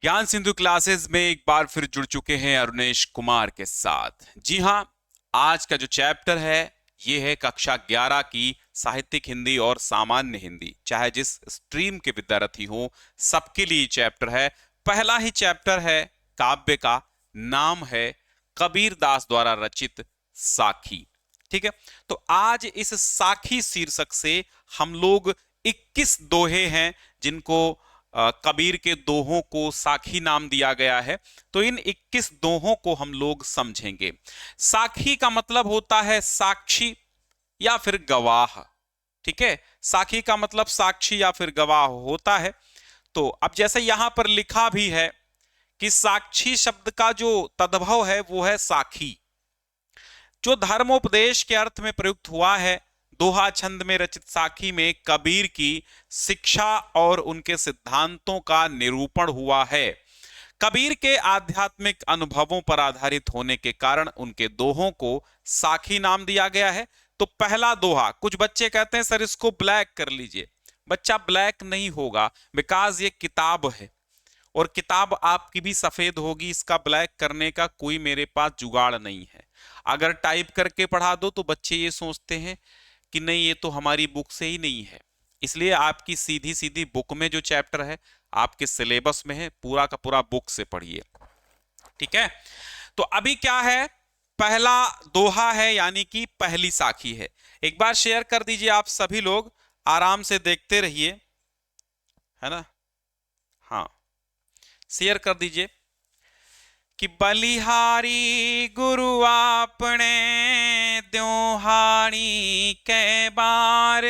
ज्ञान सिंधु क्लासेस में एक बार फिर जुड़ चुके हैं अरुणेश कुमार के साथ। जी हाँ, आज का जो चैप्टर है ये है कक्षा 11 की साहित्यिक हिंदी और सामान्य हिंदी। चाहे जिस स्ट्रीम के विद्यार्थी हो, सबके लिए चैप्टर है। पहला ही चैप्टर है काव्य का, नाम है कबीर दास द्वारा रचित साखी। ठीक है, तो आज इस साखी शीर्षक से हम लोग 21 दोहे हैं जिनको कबीर के दोहों को साखी नाम दिया गया है। तो इन 21 दोहों को हम लोग समझेंगे। साखी का मतलब होता है साक्षी या फिर गवाह। ठीक है, साखी का मतलब साक्षी या फिर गवाह होता है। तो अब जैसे यहां पर लिखा भी है कि साक्षी शब्द का जो तद्भव है वो है साखी, जो धर्मोपदेश के अर्थ में प्रयुक्त हुआ है। दोहा छंद में रचित साखी में कबीर की शिक्षा और उनके सिद्धांतों का निरूपण हुआ है। कबीर के आध्यात्मिक अनुभवों पर आधारित होने के कारण उनके दोहों को साखी नाम दिया गया है। तो पहला दोहा, कुछ बच्चे कहते हैं सर इसको ब्लैक कर लीजिए। बच्चा, ब्लैक नहीं होगा, बिकॉज ये किताब है और किताब आपकी भी सफेद होगी। इसका ब्लैक करने का कोई मेरे पास जुगाड़ नहीं है। अगर टाइप करके पढ़ा दो तो बच्चे ये सोचते हैं कि नहीं, ये तो हमारी बुक से ही नहीं है। इसलिए आपकी सीधी सीधी बुक में जो चैप्टर है आपके सिलेबस में है, पूरा का पूरा बुक से पढ़िए। ठीक है, तो अभी क्या है, पहला दोहा है यानी कि पहली साखी है। एक बार शेयर कर दीजिए, आप सभी लोग आराम से देखते रहिए, है ना। हाँ, शेयर कर दीजिए कि बलिहारी गुरु आपने द्योहारी कै बार,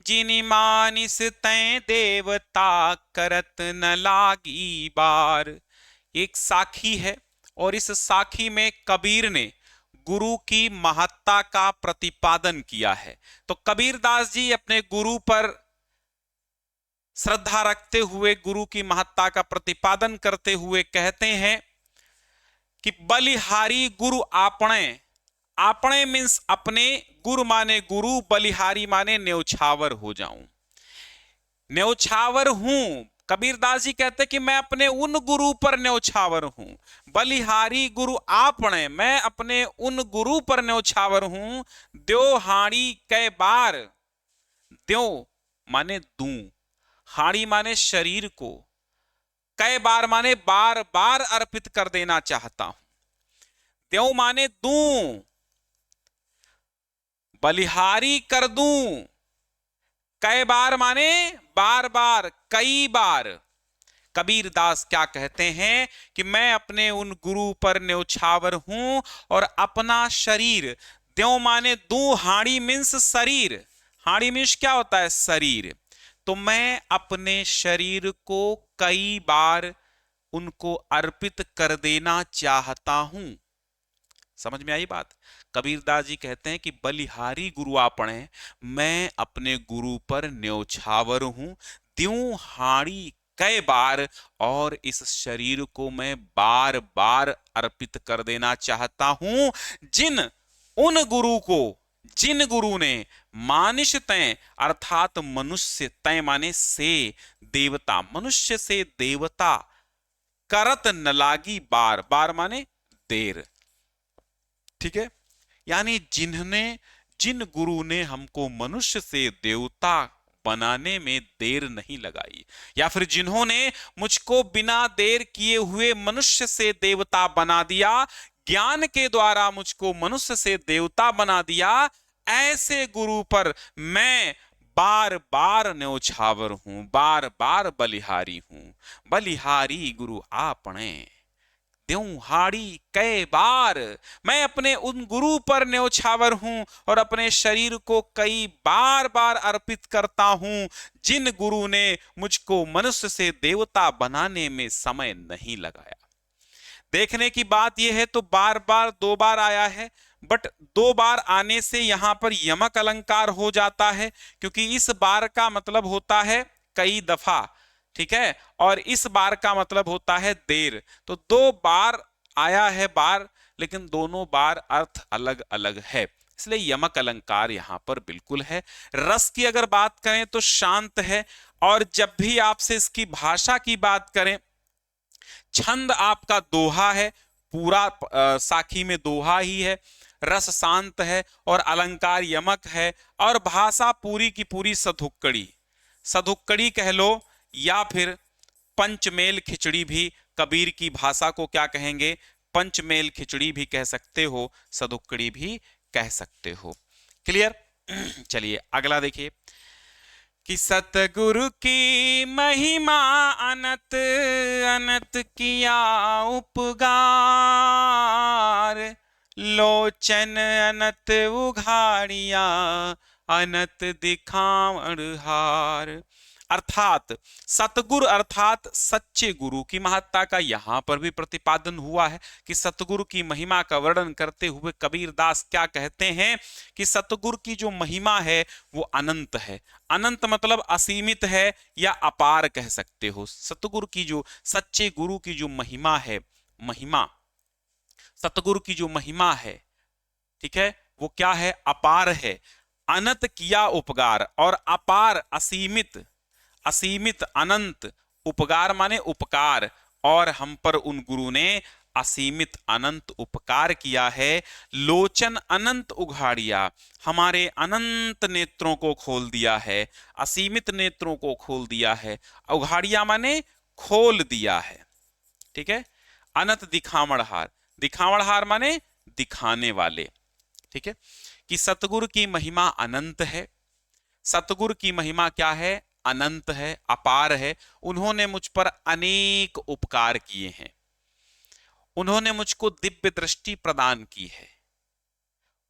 जिनि मानिस तै देवता करत न लागी बार। एक साखी है और इस साखी में कबीर ने गुरु की महत्ता का प्रतिपादन किया है। तो कबीर दास जी अपने गुरु पर श्रद्धा रखते हुए, गुरु की महत्ता का प्रतिपादन करते हुए कहते हैं कि बलिहारी गुरु आपणे। आपणे मीन्स अपने, गुरु माने गुरु, बलिहारी माने न्यौछावर हो जाऊं, न्यौछावर हूं। कबीरदास जी कहते कि मैं अपने उन गुरु पर न्यौछावर हूं। बलिहारी गुरु आपणे, मैं अपने उन गुरु पर न्यौछावर हूं। द्यो हाड़ी कै बार, द्यो माने दूं, हाड़ी माने शरीर को, कै बार माने बार बार अर्पित कर देना चाहता हूं। द्यो माने दूं, बलिहारी कर दूं। कै बार माने बार बार, कई बार। कबीर दास क्या कहते हैं कि मैं अपने उन गुरु पर न्यौछावर हूं और अपना शरीर, द्यो माने दूं, हाड़ी मीन्स शरीर, हाड़ी मीन्स क्या होता है, शरीर। तो मैं अपने शरीर को कई बार उनको अर्पित कर देना चाहता हूं। समझ में आई बात। कबीरदास जी कहते हैं कि बलिहारी गुरु आपणे, मैं अपने गुरु पर न्यौछावर हूं। द्यूं हाड़ी कई बार, और इस शरीर को मैं बार बार अर्पित कर देना चाहता हूं। उन गुरु को, जिन गुरु ने मानिश तय, अर्थात मनुष्य, तय माने से, देवता, मनुष्य से देवता, करत न लागी बार, बार माने देर। ठीक है, यानी जिन गुरु ने हमको मनुष्य से देवता बनाने में देर नहीं लगाई, या फिर जिन्होंने मुझको बिना देर किए हुए मनुष्य से देवता बना दिया, ज्ञान के द्वारा मुझको मनुष्य से देवता बना दिया, ऐसे गुरु पर मैं बार बार न्यौछावर हूं, बार बार बलिहारी हूं। बलिहारी गुरु आपणे, द्यूं हाड़ी कई बार, मैं अपने उन गुरु पर न्यौछावर हूं और अपने शरीर को कई बार बार अर्पित करता हूं, जिन गुरु ने मुझको मनुष्य से देवता बनाने में समय नहीं लगाया। देखने की बात यह है, तो बार बार दो बार आया है, बट दो बार आने से यहां पर यमक अलंकार हो जाता है, क्योंकि इस बार का मतलब होता है कई दफा। ठीक है, और इस बार का मतलब होता है देर। तो दो बार आया है बार, लेकिन दोनों बार अर्थ अलग अलग है, इसलिए यमक अलंकार यहां पर बिल्कुल है। रस की अगर बात करें तो शांत है, और जब भी आपसे इसकी भाषा की बात करें छंद आपका दोहा है, पूरा साखी में दोहा ही है, रस शांत है और अलंकार यमक है, और भाषा पूरी की पूरी सधुक्कड़ी, सधुक्कड़ी कह लो या फिर पंचमेल खिचड़ी भी कबीर की भाषा को क्या कहेंगे, पंचमेल खिचड़ी भी कह सकते हो, सधुक्कड़ी भी कह सकते हो। क्लियर? चलिए अगला देखिए कि सतगुरु की महिमा अनंत अनंत किया उपकार, लोचन अनंत उघाड़िया अनंत दिखावण हार। अर्थात सतगुरु अर्थात सच्चे गुरु की महत्ता का यहां पर भी प्रतिपादन हुआ है कि सतगुरु की महिमा का वर्णन करते हुए कबीरदास क्या कहते हैं कि सतगुरु की जो महिमा है वो अनंत है। अनंत मतलब असीमित है या अपार कह सकते हो। सतगुरु की जो, सच्चे गुरु की जो महिमा है, महिमा, सतगुरु की जो महिमा है, ठीक है, वो क्या है, अपार है। अनंत किया उपकार, और अपार असीमित, असीमित अनंत, उपकार माने उपकार, और हम पर उन गुरु ने असीमित अनंत उपकार किया है। लोचन अनंत उघाड़िया, हमारे अनंत नेत्रों को खोल दिया है, असीमित नेत्रों को खोल दिया है। उघाड़िया माने खोल दिया है, ठीक है। अनंत दिखावणहार, दिखावणहार माने दिखाने वाले, ठीक है। कि सतगुरु की महिमा अनंत है। सतगुरु की महिमा क्या है, अनंत है, अपार है। उन्होंने मुझ पर अनेक उपकार किए हैं, उन्होंने मुझको दिव्य दृष्टि प्रदान की है,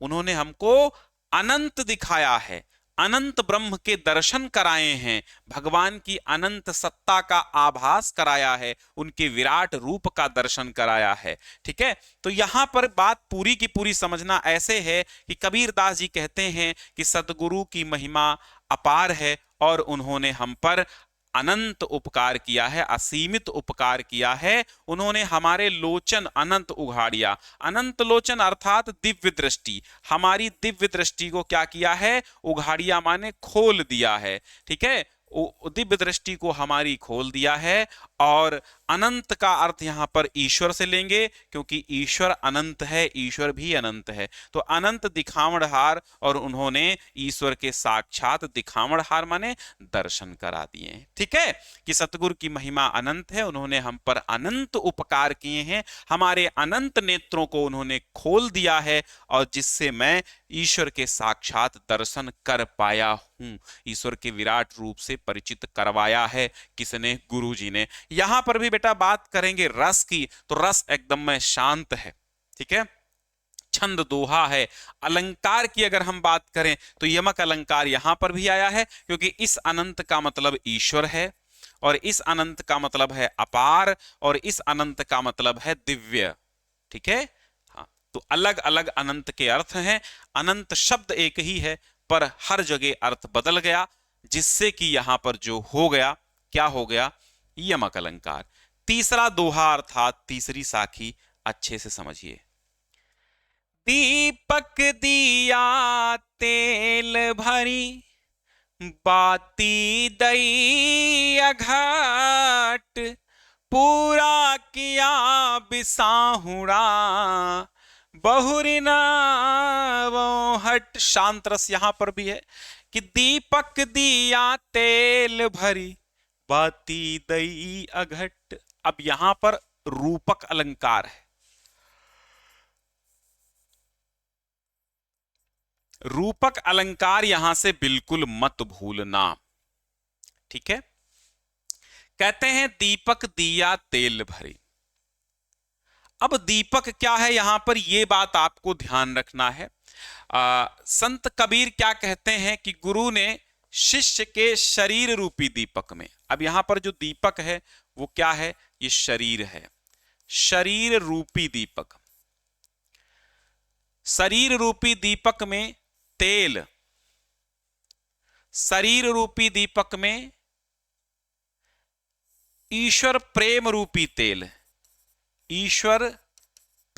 उन्होंने हमको अनंत दिखाया है, अनंत ब्रह्म के दर्शन कराए हैं, भगवान की अनंत सत्ता का आभास कराया है, उनके विराट रूप का दर्शन कराया है, ठीक है। तो यहां पर बात पूरी की पूरी समझना ऐसे है कि कबीरदास जी कहते हैं कि सतगुरु की महिमा अपार है और उन्होंने हम पर अनंत उपकार किया है, असीमित उपकार किया है। उन्होंने हमारे लोचन अनंत उघाड़िया, अनंत लोचन अर्थात दिव्य दृष्टि, हमारी दिव्य दृष्टि को क्या किया है, उघाड़िया माने खोल दिया है, ठीक है। दिव्य दृष्टि को हमारी खोल दिया है। और अनंत का अर्थ यहां पर ईश्वर से लेंगे, क्योंकि ईश्वर अनंत है, ईश्वर भी अनंत है। तो अनंत दिखावणहार, और उन्होंने ईश्वर के साक्षात दिखावणहार माने दर्शन करा दिए, ठीक है। कि सतगुरु की महिमा अनंत है, उन्होंने हम पर अनंत उपकार किए हैं, हमारे अनंत नेत्रों को उन्होंने खोल दिया है, और जिससे मैं ईश्वर के साक्षात दर्शन कर पाया हूं, ईश्वर के विराट रूप से परिचित करवाया है। किसने? गुरु जी ने। यहां पर भी बेटा बात करेंगे रस की, तो रस एकदम में शांत है, ठीक है। छंद दोहा है। अलंकार की अगर हम बात करें तो यमक अलंकार यहां पर भी आया है, क्योंकि इस अनंत का मतलब ईश्वर है, और इस अनंत का मतलब है अपार, और इस अनंत का मतलब है दिव्य, ठीक है। हाँ, तो अलग अलग अनंत के अर्थ हैं। अनंत शब्द एक ही है, पर हर जगह अर्थ बदल गया, जिससे कि यहां पर जो हो गया, क्या हो गया, यमक अलंकार। तीसरा दोहा अर्थात तीसरी साखी अच्छे से समझिए। दीपक दिया तेल भरी, बाती दई अघट, पूरा किया बिसाहुड़ा, बहुरी वो हट। शांत रस यहां पर भी है कि दीपक दिया तेल भरी, बाती दई अघट। अब यहां पर रूपक अलंकार है, रूपक अलंकार यहां से बिल्कुल मत भूलना, ठीक है। कहते हैं दीपक दिया तेल भरी। अब दीपक क्या है यहां पर, यह बात आपको ध्यान रखना है। संत कबीर क्या कहते हैं कि गुरु ने शिष्य के शरीर रूपी दीपक में, अब यहां पर जो दीपक है वो क्या है, ये शरीर है, शरीर रूपी दीपक। शरीर रूपी दीपक में तेल, शरीर रूपी दीपक में ईश्वर प्रेम रूपी तेल, ईश्वर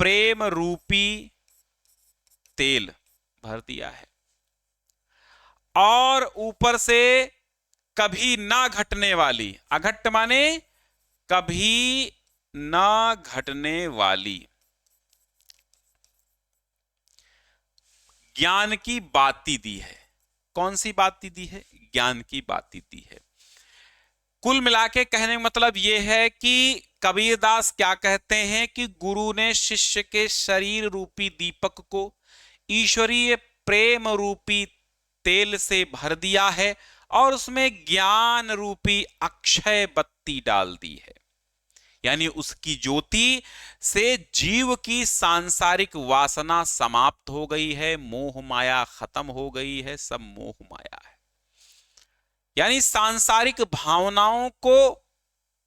प्रेम रूपी तेल भर दिया है, और ऊपर से कभी ना घटने वाली, अघट माने कभी न घटने वाली ज्ञान की बाती दी है। कौन सी बाती दी है? ज्ञान की बाती दी है। कुल मिला के कहने का मतलब यह है कि कबीरदास क्या कहते हैं कि गुरु ने शिष्य के शरीर रूपी दीपक को ईश्वरीय प्रेम रूपी तेल से भर दिया है और उसमें ज्ञान रूपी अक्षय बत्ती डाल दी है। यानी उसकी ज्योति से जीव की सांसारिक वासना समाप्त हो गई है, मोह माया खत्म हो गई है, सब मोह माया है। यानी सांसारिक भावनाओं को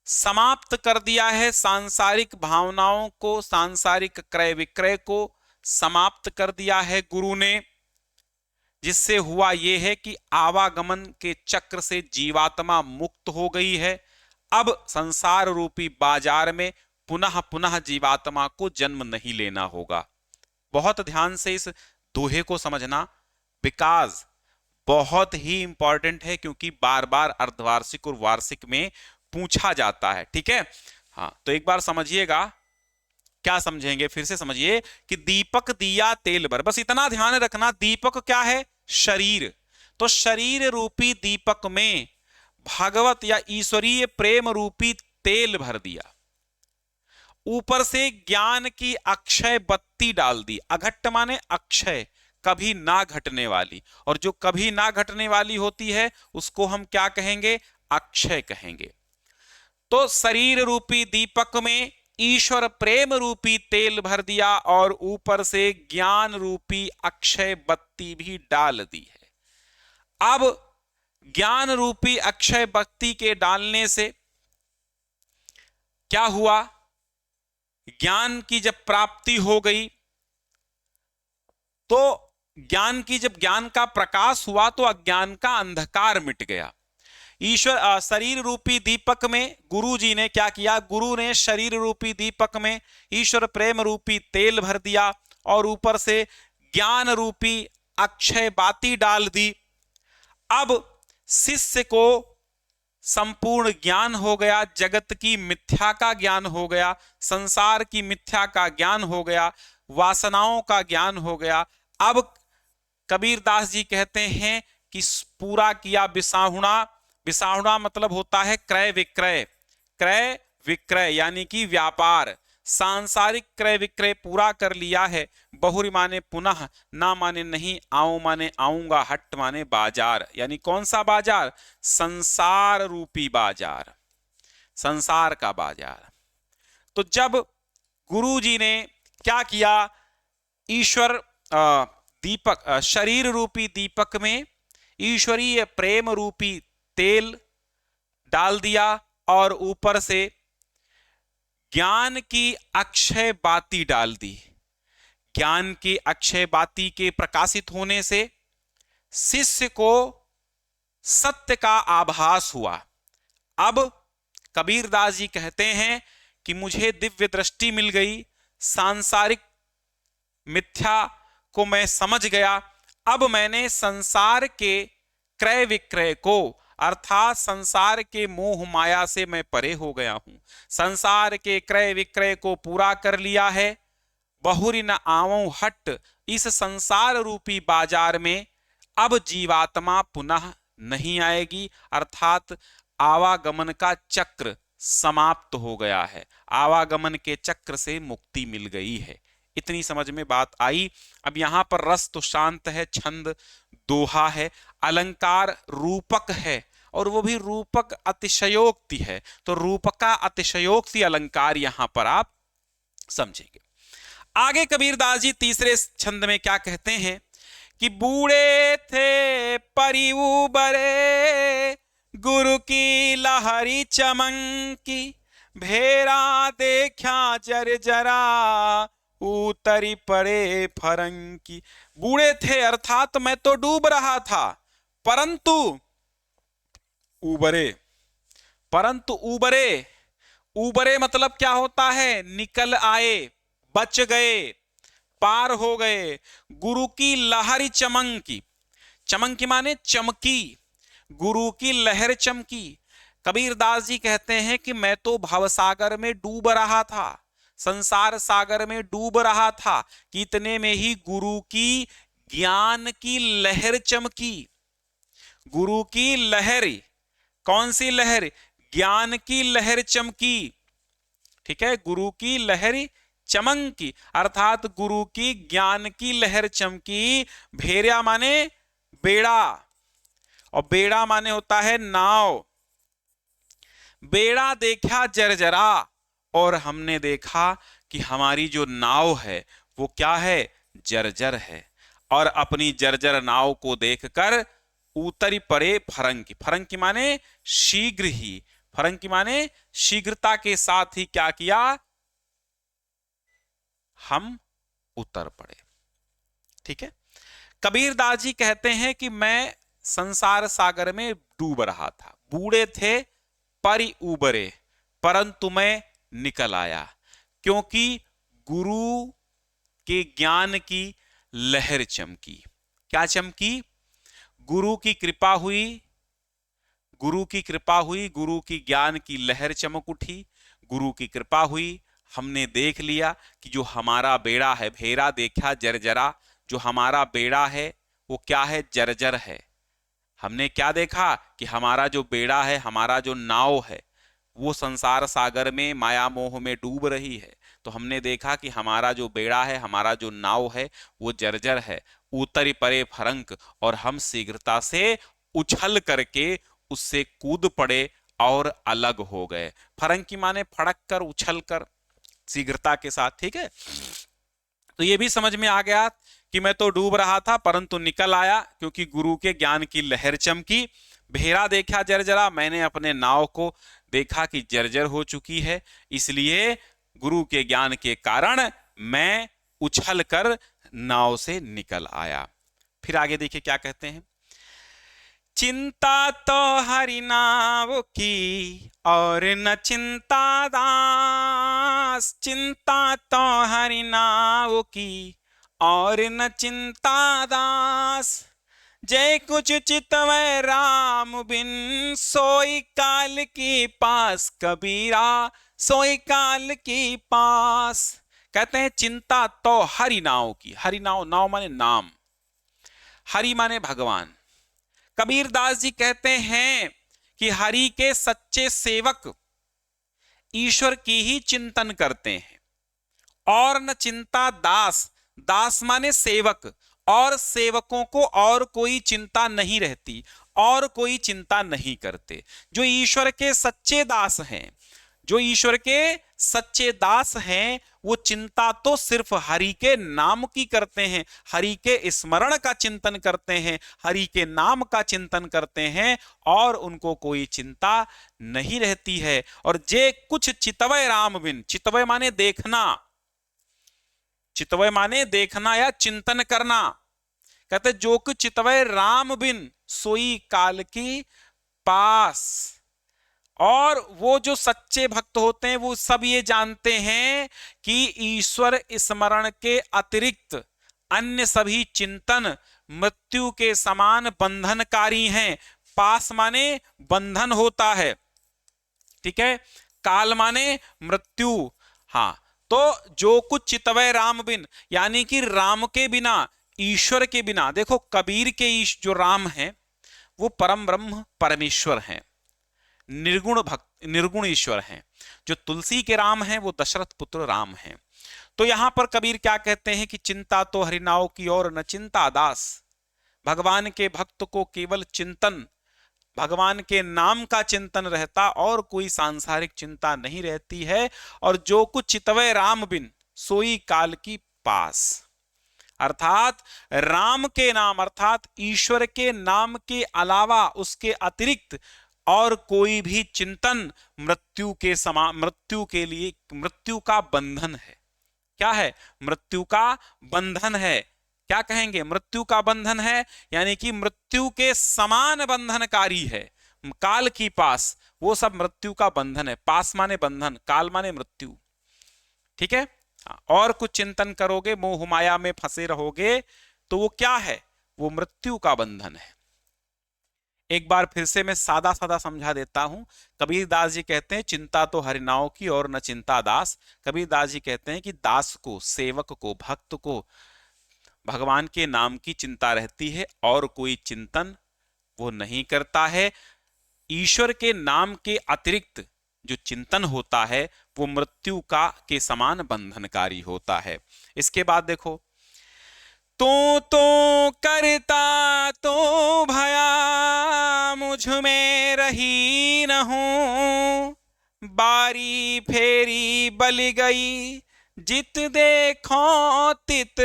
समाप्त कर दिया है, सांसारिक भावनाओं को, सांसारिक क्रय विक्रय को समाप्त कर दिया है गुरु ने। जिससे हुआ यह है कि आवागमन के चक्र से जीवात्मा मुक्त हो गई है। अब संसार रूपी बाजार में पुनः पुनः जीवात्मा को जन्म नहीं लेना होगा। बहुत ध्यान से इस दोहे को समझना, बिकॉज बहुत ही इंपॉर्टेंट है, क्योंकि बार बार अर्धवार्षिक और वार्षिक में पूछा जाता है। ठीक है, हाँ, तो एक बार समझिएगा। क्या समझेंगे? फिर से समझिए कि दीपक दिया तेल भर। बस इतना ध्यान रखना, दीपक क्या है? शरीर। तो शरीर रूपी दीपक में भागवत या ईश्वरीय प्रेम रूपी तेल भर दिया, ऊपर से ज्ञान की अक्षय बत्ती डाल दी। अघट्ट माने अक्षय, कभी ना घटने वाली, और जो कभी ना घटने वाली होती है उसको हम क्या कहेंगे? अक्षय कहेंगे। तो शरीर रूपी दीपक में ईश्वर प्रेम रूपी तेल भर दिया और ऊपर से ज्ञान रूपी अक्षय बत्ती भी डाल दी है। अब ज्ञान रूपी अक्षय बत्ती के डालने से क्या हुआ? ज्ञान की जब प्राप्ति हो गई, तो जब ज्ञान का प्रकाश हुआ तो अज्ञान का अंधकार मिट गया। ईश्वर शरीर रूपी दीपक में गुरु जी ने क्या किया? गुरु ने शरीर रूपी दीपक में ईश्वर प्रेम रूपी तेल भर दिया और ऊपर से ज्ञान रूपी अक्षय बाती डाल दी। अब शिष्य को संपूर्ण ज्ञान हो गया, जगत की मिथ्या का ज्ञान हो गया, संसार की मिथ्या का ज्ञान हो गया, वासनाओं का ज्ञान हो गया। अब कबीरदास जी कहते हैं कि पूरा किया बिसाहुणा। बिसाहुणा मतलब होता है क्रय विक्रय। क्रय विक्रय यानी कि व्यापार, सांसारिक क्रय विक्रय पूरा कर लिया है। बहुरी माने पुनः, ना माने नहीं, आओ माने आऊंगा, हट माने बाजार। यानी कौन सा बाजार? संसार रूपी बाजार, संसार का बाजार। तो जब गुरु जी ने क्या किया? ईश्वर दीपक, शरीर रूपी दीपक में ईश्वरीय प्रेम रूपी तेल डाल दिया और ऊपर से ज्ञान की अक्षय बाती डाल दी। ज्ञान की अक्षय बाती के प्रकाशित होने से शिष्य को सत्य का आभास हुआ। अब कबीरदास जी कहते हैं कि मुझे दिव्य दृष्टि मिल गई, सांसारिक मिथ्या को मैं समझ गया। अब मैंने संसार के क्रय विक्रय को, अर्थात संसार के मोह माया से मैं परे हो गया हूं। संसार के क्रय विक्रय को पूरा कर लिया है। बहुरी न आवं हट, इस संसार रूपी बाजार में अब जीवात्मा पुनः नहीं आएगी, अर्थात आवागमन का चक्र समाप्त हो गया है। आवागमन के चक्र से मुक्ति मिल गई है। इतनी समझ में बात आई। अब यहां पर रस तो शांत है, छंद दोहा है, अलंकार रूपक है, और वो भी रूपक अतिशयोक्ति है। तो रूपका अतिशयोक्ति अलंकार यहां पर आप समझेंगे। आगे कबीरदास जी तीसरे छंद में क्या कहते हैं कि बूढ़े थे परी उबरे, गुरु की लहरी चमंकी, भेरा देखा जर जरा, उतरी पड़े फरंकी। बूढ़े थे अर्थात मैं तो डूब रहा था, परंतु उबरे। परंतु उबरे, उबरे मतलब क्या होता है? निकल आए, बच गए, पार हो गए। गुरु की लहरी चमंकी, चमंकी माने चमकी, गुरु की लहर चमकी। कबीरदास जी कहते हैं कि मैं तो भवसागर में डूब रहा था, संसार सागर में डूब रहा था कि इतने में ही गुरु की ज्ञान की लहर चमकी। गुरु की लहर, कौन सी लहर? ज्ञान की लहर चमकी। ठीक है, गुरु की लहर चमकी, अर्थात गुरु की ज्ञान की लहर चमकी। भेरिया माने बेड़ा, और बेड़ा माने होता है नाव। बेड़ा देखा जर्जरा, और हमने देखा कि हमारी जो नाव है वो क्या है? जर्जर है। और अपनी जर्जर नाव को देखकर उतरी पड़े फरंकी। फरंकी माने शीघ्र ही, फरंकी माने शीघ्रता के साथ ही क्या किया? हम उतर पड़े। ठीक है, कबीरदास जी कहते हैं कि मैं संसार सागर में डूब रहा था, बूढ़े थे परि उबरे, परंतु मैं निकल आया, क्योंकि गुरु के ज्ञान की लहर चमकी। क्या चमकी? गुरु की कृपा हुई, गुरु की कृपा हुई, गुरु की ज्ञान की लहर चमक उठी, गुरु की कृपा हुई। हमने देख लिया कि जो हमारा बेड़ा है, भेरा देखा जर्जरा, जो हमारा बेड़ा है वो क्या है? जर्जर है। हमने क्या देखा कि हमारा जो बेड़ा है, हमारा जो नाव है, वो संसार सागर में माया मोह में डूब रही है। तो हमने देखा कि हमारा जो बेड़ा है, हमारा जो नाव है वो जर्जर है। उतरी परे फरंक, और हम शीघ्रता से उछल करके उससे कूद पड़े और अलग हो गए। फरंकी माने फड़क कर, उछल कर, शीघ्रता के साथ। ठीक है, तो ये भी समझ में आ गया कि मैं तो डूब रहा था परंतु निकल आया, क्योंकि गुरु के ज्ञान की लहर चमकी। भेरा देखा जर्जरा, मैंने अपने नाव को देखा कि जर्जर हो चुकी है, इसलिए गुरु के ज्ञान के कारण मैं उछल कर नाव से निकल आया। फिर आगे देखिए क्या कहते हैं। चिंता तो हरि नाव की और न चिंता दास, चिंता तो हरि नाव की और न चिंता दास, जय कुछ चितवै राम बिन सोई काल की पास, कबीरा सोई काल की पास। कहते हैं चिंता तो हरि नाव की। हरि नाव, नाव माने नाम, हरि माने भगवान। कबीरदास जी कहते हैं कि हरि के सच्चे सेवक ईश्वर की ही चिंतन करते हैं, और न चिंता दास, दास माने सेवक, और सेवकों को और कोई चिंता नहीं रहती, और कोई चिंता नहीं करते। जो ईश्वर के सच्चे दास हैं, जो ईश्वर के सच्चे दास हैं, वो चिंता तो सिर्फ हरि के नाम की करते हैं, हरि के स्मरण का चिंतन करते हैं, हरि के नाम का चिंतन करते हैं, और उनको कोई चिंता नहीं रहती है। और जे कुछ चितवै राम बिन, चितवै माने देखना, चितवै माने देखना या चिंतन करना। कहते जो कुछ चितवै राम बिन सोई काल की पास। और वो जो सच्चे भक्त होते हैं वो सब ये जानते हैं कि ईश्वर स्मरण के अतिरिक्त अन्य सभी चिंतन मृत्यु के समान बंधनकारी हैं। पास माने बंधन होता है, ठीक है, काल माने मृत्यु। हाँ, तो जो कुछ चितवै राम बिन, यानी कि राम के बिना, ईश्वर के बिना। देखो कबीर के जो राम है वो परम ब्रह्म परमेश्वर हैं, निर्गुण भक्त, निर्गुण ईश्वर हैं। जो तुलसी के राम हैं वो दशरथ पुत्र राम हैं। तो यहां पर कबीर क्या कहते हैं कि चिंता तो हरिनाव की और न चिंता दास। भगवान के भक्त को केवल चिंतन, भगवान के नाम का चिंतन रहता, और कोई सांसारिक चिंता नहीं रहती है। और जो कुछ चितवै राम बिन सोई काल की पास, अर्थात राम के नाम, अर्थात ईश्वर के नाम के अलावा, उसके अतिरिक्त और कोई भी चिंतन मृत्यु के समान, मृत्यु के लिए, मृत्यु का बंधन है। क्या है? मृत्यु का बंधन है। क्या कहेंगे? मृत्यु का बंधन है, यानी कि मृत्यु के समान बंधनकारी है। काल की पास, वो सब मृत्यु का बंधन है। पास माने बंधन, काल माने मृत्यु। ठीक है, और कुछ चिंतन करोगे, मोह माया में फंसे रहोगे, तो वो क्या है? वो मृत्यु का बंधन है। एक बार फिर से मैं सादा सादा समझा देता हूं। कबीर दास जी कहते हैं चिंता तो हरिनाव की और न चिंता दास। कबीर दास जी कहते हैं कि दास को, सेवक को, भक्त को भगवान के नाम की चिंता रहती है और कोई चिंतन वो नहीं करता है। ईश्वर के नाम के अतिरिक्त जो चिंतन होता है वो मृत्यु का के समान बंधनकारी होता है। इसके बाद देखो, तो करता तो भया मुझ में रही न हूं, बारी फेरी बल गई जित देखो तित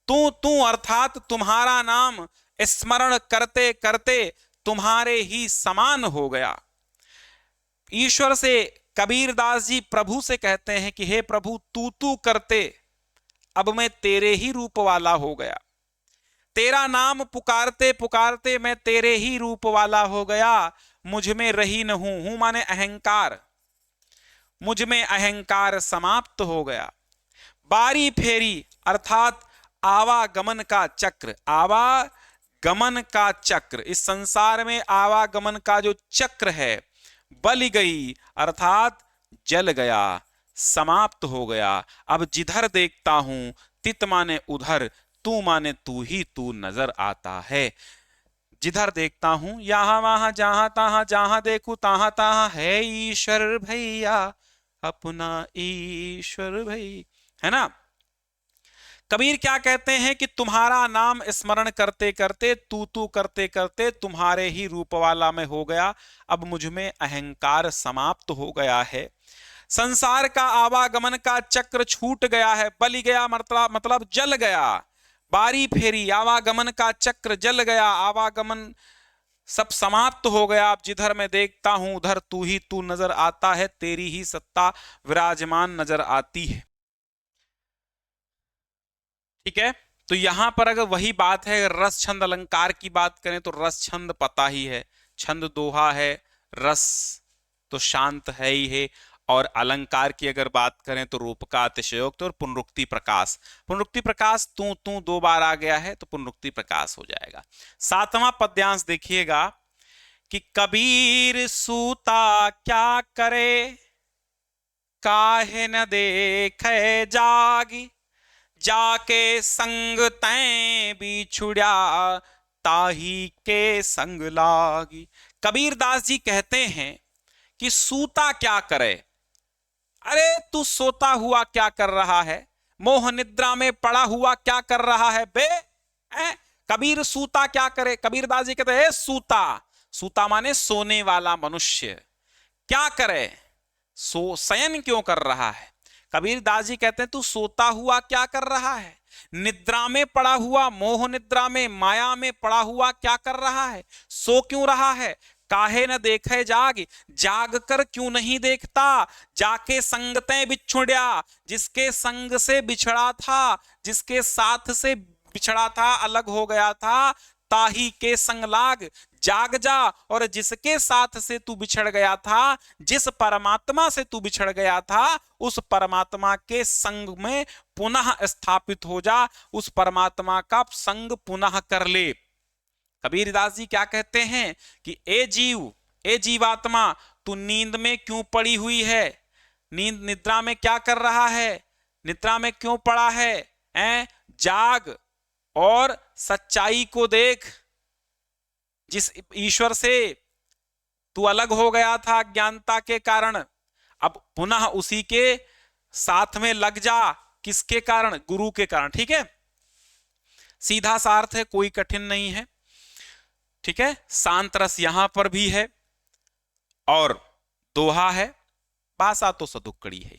तू अर्थात तुम्हारा नाम स्मरण करते करते तुम्हारे ही समान हो गया। ईश्वर से कबीरदास जी प्रभु से कहते हैं कि हे प्रभु तू करते अब मैं तेरे ही रूप वाला हो गया, तेरा नाम पुकारते पुकारते मैं तेरे ही रूप वाला हो गया, मुझ में रही न हूं माने अहंकार, मुझ में अहंकार समाप्त हो गया। बारी फेरी अर्थात आवागमन का चक्र, आवागमन का चक्र, इस संसार में आवागमन का जो चक्र है, बल गई अर्थात जल गया, समाप्त हो गया। अब जिधर देखता हूं तित माने उधर, तू माने तू ही तू नजर आता है। जिधर देखता हूं यहां वहां जहां तहां, जहां देखूं तहां तहां है ईश्वर भैया, अपना ईश्वर भई, है ना। कबीर क्या कहते हैं कि तुम्हारा नाम स्मरण करते करते, तू करते करते तुम्हारे ही रूप वाला मैं हो गया, अब मुझ में अहंकार समाप्त हो गया है। संसार का आवागमन का चक्र छूट गया है, बलि गया मतलब जल गया। बारी फेरी आवागमन का चक्र जल गया, आवागमन सब समाप्त हो गया। अब जिधर मैं देखता हूं उधर तू ही तू नजर आता है, तेरी ही सत्ता विराजमान नजर आती है। ठीक है, तो यहां पर अगर वही बात है, रस छंद अलंकार की बात करें तो रस छंद पता ही है, छंद दोहा है, रस तो शांत है ही है, और अलंकार की अगर बात करें तो रूप का अतिशयोक्त और पुनरुक्ति प्रकाश। पुनरुक्ति प्रकाश तू दो बार आ गया है तो पुनरुक्ति प्रकाश हो जाएगा। सातवां पद्यांश देखिएगा कि कबीर सूता क्या करे, काहे न देखे जागी, जाके संग तैं बिछुड़ा, ताही के संग लागी। कबीर दास जी कहते हैं कि सूता क्या करे, अरे तू सोता हुआ क्या कर रहा है, मोह निद्रा में पड़ा हुआ क्या कर रहा है बे। कबीर सूता क्या करे, कबीर दास जी कहते हैं सूता, सूता माने सोने वाला मनुष्य, क्या करे, शयन क्यों कर रहा है। कबीर दास जी कहते हैं तू सोता हुआ क्या कर रहा है, निद्रा में पड़ा हुआ, मोह निद्रा में, माया में पड़ा हुआ क्या कर रहा है, सो क्यों रहा है। काहे न देखे जाग, जाग कर क्यों नहीं देखता, जाके संगते बिछुड़या, जिसके संग से बिछड़ा था, जिसके साथ से बिछड़ा था, अलग हो गया था, ताही के संग लाग, जाग जा और जिसके साथ से तू बिछड़ गया था, जिस परमात्मा से तू बिछड़ गया था, उस परमात्मा के संग में पुनः स्थापित हो जा, उस परमात्मा का संग पुनः कर ले। कबीरदास जी क्या कहते हैं कि ए जीव, ए जीवात्मा, तू नींद में क्यों पड़ी हुई है, निद्रा में क्या कर रहा है, निद्रा में क्यों पड़ा है, जाग और सच्चाई को देख। जिस ईश्वर से तू अलग हो गया था अज्ञानता के कारण, अब पुनः उसी के साथ में लग जा, किसके कारण, गुरु के कारण। ठीक है, सीधा सा अर्थ है, कोई कठिन नहीं है। ठीक है, शांत रस यहां पर भी है और दोहा है, भाषा तो सदुक्कड़ी है।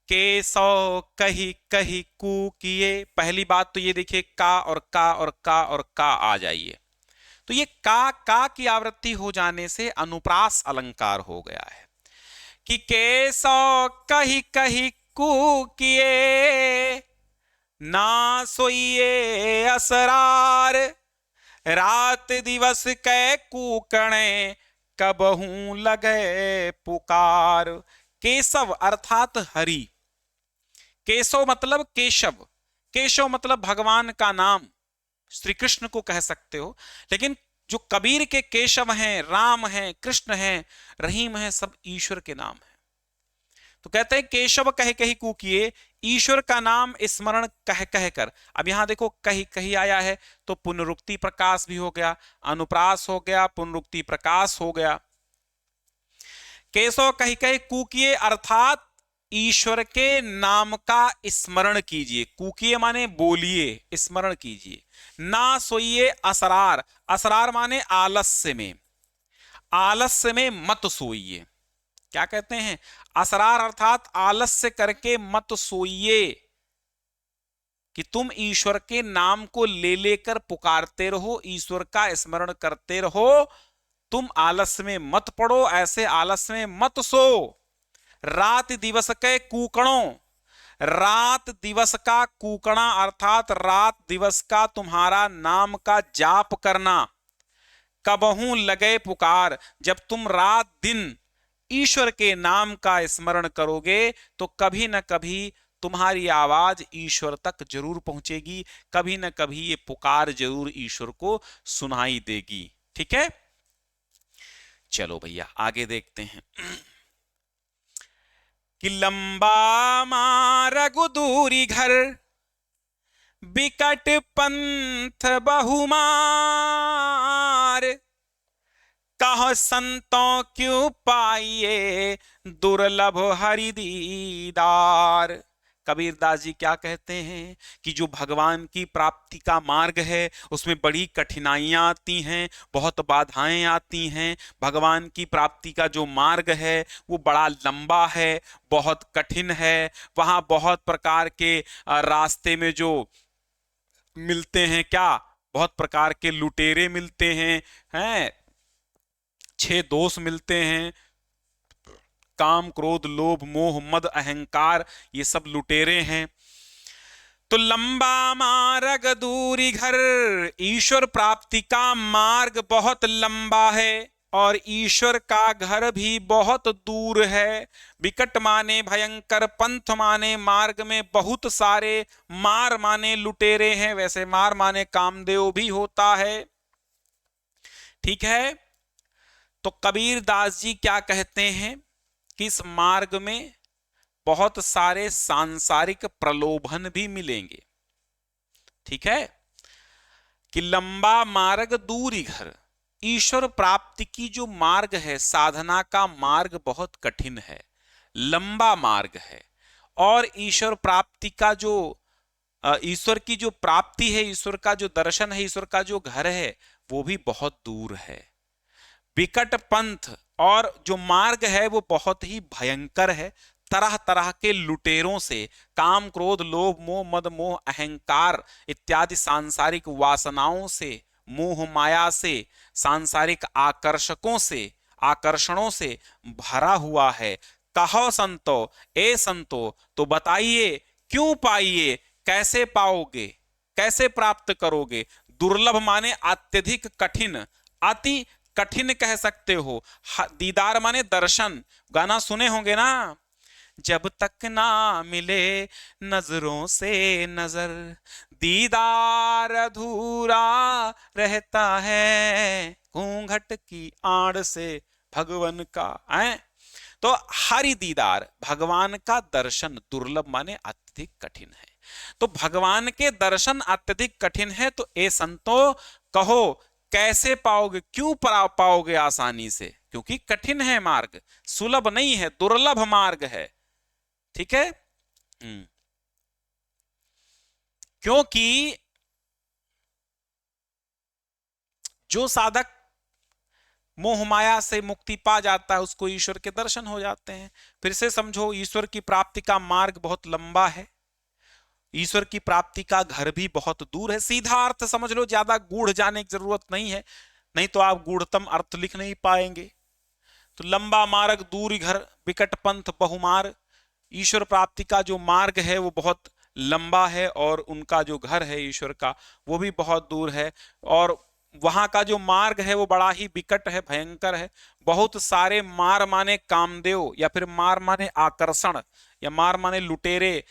केसौ कही कही कू किए, पहली बात तो ये देखिए का और का और का और का आ जाइए, तो ये का की आवृत्ति हो जाने से अनुप्रास अलंकार हो गया है कि केसौ कही कही कू किए, ना सोइए असरार, रात दिवस कै कूकणे, कबहू लगे पुकार। केशव अर्थात हरि, केशव मतलब केशव, केशव मतलब भगवान का नाम, श्री कृष्ण को कह सकते हो, लेकिन जो कबीर के केशव हैं, राम हैं, कृष्ण हैं, रहीम हैं, सब ईश्वर के नाम हैं। तो कहते हैं केशव कह कही कूकिए, ईश्वर का नाम स्मरण कह कह कर। अब यहां देखो कही कही आया है तो पुनरुक्ति प्रकाश भी हो गया, अनुप्रास हो गया, पुनरुक्ति प्रकाश हो गया। केशव कही कही कूकिए अर्थात ईश्वर के नाम का स्मरण कीजिए। कूकिए माने बोलिए, स्मरण कीजिए। ना सोइए असरार, असरार माने आलस्य में, आलस्य में मत सोइए। क्या कहते हैं? असरार अर्थात आलस्य करके मत सोइए, कि तुम ईश्वर के नाम को ले लेकर पुकारते रहो, ईश्वर का स्मरण करते रहो, तुम आलस्य में मत पड़ो, ऐसे आलस्य में मत सो। रात दिवस के कूकणों, रात दिवस का कूकणा अर्थात रात दिवस का तुम्हारा नाम का जाप करना। कबहू लगे पुकार, जब तुम रात दिन ईश्वर के नाम का स्मरण करोगे तो कभी न कभी तुम्हारी आवाज ईश्वर तक जरूर पहुंचेगी, कभी न कभी ये पुकार जरूर ईश्वर को सुनाई देगी। ठीक है, चलो भैया आगे देखते हैं कि लंबा मार्ग दूरी घर, बिकट पंथ बहुमार, कहो संतों क्यों पाइए दुर्लभ हरि दीदार। कबीरदास जी क्या कहते हैं कि जो भगवान की प्राप्ति का मार्ग है उसमें बड़ी कठिनाइयां आती हैं, बहुत बाधाएं आती हैं। भगवान की प्राप्ति का जो मार्ग है वो बड़ा लंबा है, बहुत कठिन है। वहां बहुत प्रकार के रास्ते में जो मिलते हैं, क्या बहुत प्रकार के लुटेरे मिलते हैं, 6 दोष मिलते हैं, काम क्रोध लोभ मोह मद अहंकार, ये सब लुटेरे हैं। तो लंबा मार्ग दूरी घर, ईश्वर प्राप्ति का मार्ग बहुत लंबा है और ईश्वर का घर भी बहुत दूर है। विकट माने भयंकर, पंथ माने मार्ग में बहुत सारे, मार माने लुटेरे हैं, वैसे मार माने कामदेव भी होता है। ठीक है, तो कबीर दास जी क्या कहते हैं कि इस मार्ग में बहुत सारे सांसारिक प्रलोभन भी मिलेंगे। ठीक है, कि लंबा मार्ग दूरी घर, ईश्वर प्राप्ति की जो मार्ग है, साधना का मार्ग बहुत कठिन है, लंबा मार्ग है। और ईश्वर प्राप्ति का जो ईश्वर की जो प्राप्ति है, ईश्वर का जो दर्शन है, ईश्वर का जो घर है, वो भी बहुत दूर है। विकट पंथ, और जो मार्ग है वो बहुत ही भयंकर है। तरह तरह के लुटेरों से, काम क्रोध लोभ मोह मद मोह अहंकार इत्यादि सांसारिक वासनाओं से, मोह माया से, सांसारिक आकर्षकों से, आकर्षणों से भरा हुआ है। कहो संतो, ए संतो, तो बताइए क्यों पाइए, कैसे पाओगे, कैसे प्राप्त करोगे। दुर्लभ माने अत्यधिक कठिन, अति कठिन कह सकते हो। दीदार माने दर्शन, गाना सुने होंगे ना, जब तक ना मिले नजरों से नजर, दीदार अधूरा रहता है, घूंघट की आड़ से भगवान का है। तो हरि दीदार, भगवान का दर्शन दुर्लभ माने अत्यधिक कठिन है। तो भगवान के दर्शन अत्यधिक कठिन है, तो ए संतो कहो कैसे पाओगे, क्यों पाओगे आसानी से, क्योंकि कठिन है मार्ग, सुलभ नहीं है, दुर्लभ मार्ग है। ठीक है, क्योंकि जो साधक मोह माया से मुक्ति पा जाता है उसको ईश्वर के दर्शन हो जाते हैं। फिर से समझो, ईश्वर की प्राप्ति का मार्ग बहुत लंबा है, ईश्वर की प्राप्ति का घर भी बहुत दूर है। सीधा अर्थ समझ लो, ज्यादा गूढ़ जाने की जरूरत नहीं है, नहीं तो आप गूढ़तम अर्थ लिख नहीं पाएंगे। तो लंबा मार्ग दूरी घर, विकट पंथ बहुमार, ईश्वर प्राप्ति का जो मार्ग है वो बहुत लंबा है और उनका जो घर है ईश्वर का वो भी बहुत दूर है। और वहां का जो मार्ग है वो बड़ा ही विकट है, भयंकर है। बहुत सारे मार माने कामदेव या फिर मार माने आकर्षण, या मार माने लुटेरे,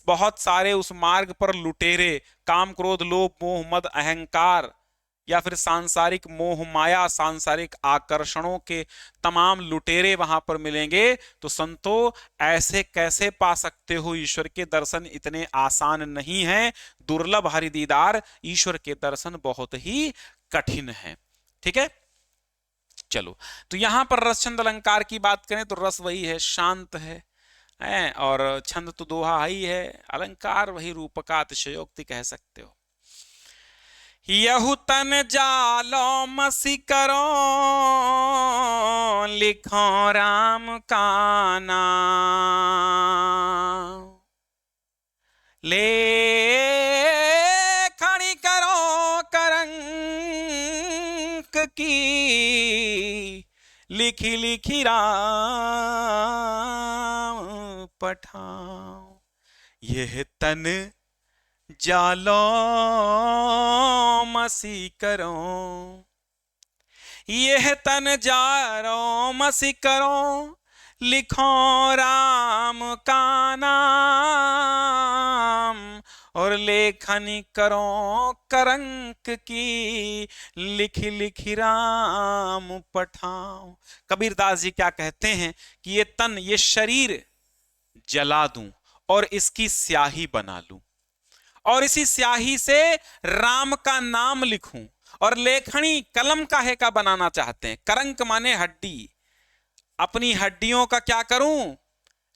बहुत सारे उस मार्ग पर लुटेरे, काम क्रोध लोभ मोह मद अहंकार या फिर सांसारिक मोह माया सांसारिक आकर्षणों के तमाम लुटेरे वहां पर मिलेंगे। तो संतो ऐसे कैसे पा सकते हो ईश्वर के दर्शन, इतने आसान नहीं है, दुर्लभ हरि दीदार, ईश्वर के दर्शन बहुत ही कठिन है। ठीक है, चलो तो यहां पर रस छंद अलंकार की बात करें तो रस वही है, शांत है, और छंद तो दोहा ही है, अलंकार वही रूपका अतिशयोक्ति कह सकते हो। यहु तन जालो मसी करो, लिखो राम का नाम, ले खड़ी करो करंक की, लिखी लिखी राम पठाओ। यह तन जालो मसी करो, यह तन जारो मसी करो, लिखो राम का नाम, और लेखनी करो करंक की, लिखी लिखी राम पठाओ। कबीरदास जी क्या कहते हैं कि ये तन, ये शरीर जला दूं और इसकी स्याही बना लूं, और इसी स्याही से राम का नाम लिखूं, और लेखनी कलम काहे का बनाना चाहते हैं, करंक माने हड्डी, अपनी हड्डियों का क्या करूं,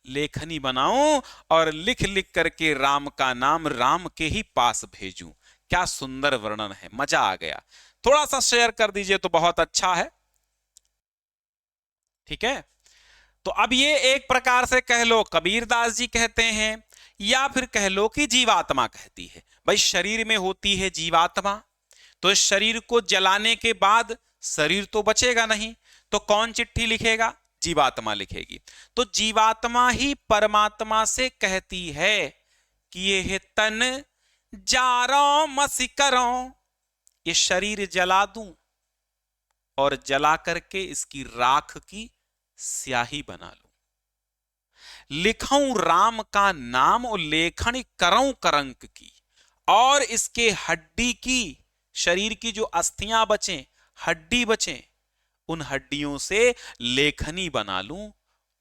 लेखनी बनाऊं, और लिख लिख करके राम का नाम राम के ही पास भेजूं। क्या सुंदर वर्णन है, मजा आ गया। थोड़ा सा शेयर कर दीजिए तो बहुत अच्छा है। ठीक है, तो अब ये एक प्रकार से कह लो कबीरदास जी कहते हैं, या फिर कह लो कि जीवात्मा कहती है। भाई शरीर में होती है जीवात्मा, तो इस शरीर को जलाने के बाद शरीर तो बचेगा नहीं, तो कौन चिट्ठी लिखेगा, जीवात्मा लिखेगी। तो जीवात्मा ही परमात्मा से कहती है कि ये तन जारो मसी करो, ये शरीर जला दूं और जला करके इसकी राख की स्याही बना लूं, लिखूं राम का नाम और लेखनी करऊं करंक की, और इसके हड्डी की, शरीर की जो अस्थियां बचें, हड्डी बचें, उन हड्डियों से लेखनी बना लूं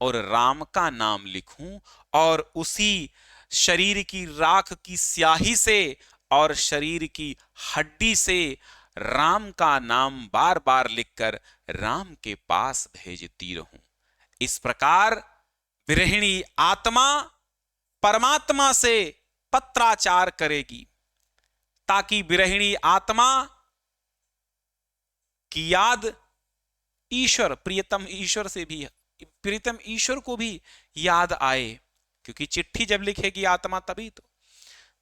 और राम का नाम लिखूं, और उसी शरीर की राख की स्याही से और शरीर की हड्डी से राम का नाम बार बार लिखकर राम के पास भेजती रहूं। इस प्रकार विरहिणी आत्मा परमात्मा से पत्राचार करेगी, ताकि विरहिणी आत्मा की याद ईश्वर, प्रियतम ईश्वर से भी, प्रियतम ईश्वर को भी याद आए, क्योंकि चिट्ठी जब लिखेगी आत्मा तभी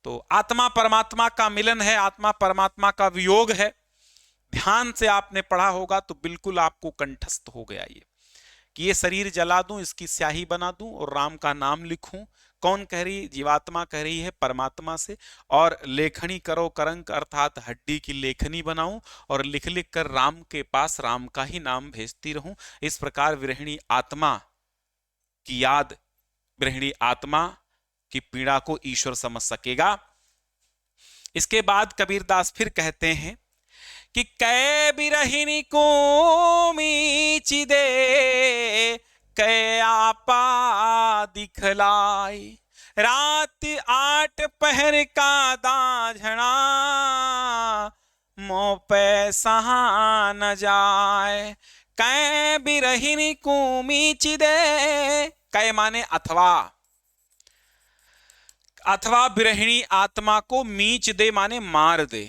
तो आत्मा परमात्मा का मिलन है, आत्मा परमात्मा का वियोग है। ध्यान से आपने पढ़ा होगा तो बिल्कुल आपको कंठस्थ हो गया ये, कि ये शरीर जला दूं, इसकी स्याही बना दूं और राम का नाम लिखूं। कौन कह रही, जीवात्मा कह रही है परमात्मा से, और लेखनी करो करंक अर्थात हड्डी की लेखनी बनाऊं और लिख लिख कर राम के पास राम का ही नाम भेजती रहूं। इस प्रकार विरहिणी आत्मा की याद, विरहिणी आत्मा की पीड़ा को ईश्वर समझ सकेगा। इसके बाद कबीरदास फिर कहते हैं कि कै बिरहिनी को मीची दे, कै आपा दिखलाई, रात 8 पहर का दाझना, मो पैसा न जाए। कै बिरहिनी को मीची दे, कै माने अथवा, अथवा बिरहिणी आत्मा को मीच दे माने मार दे,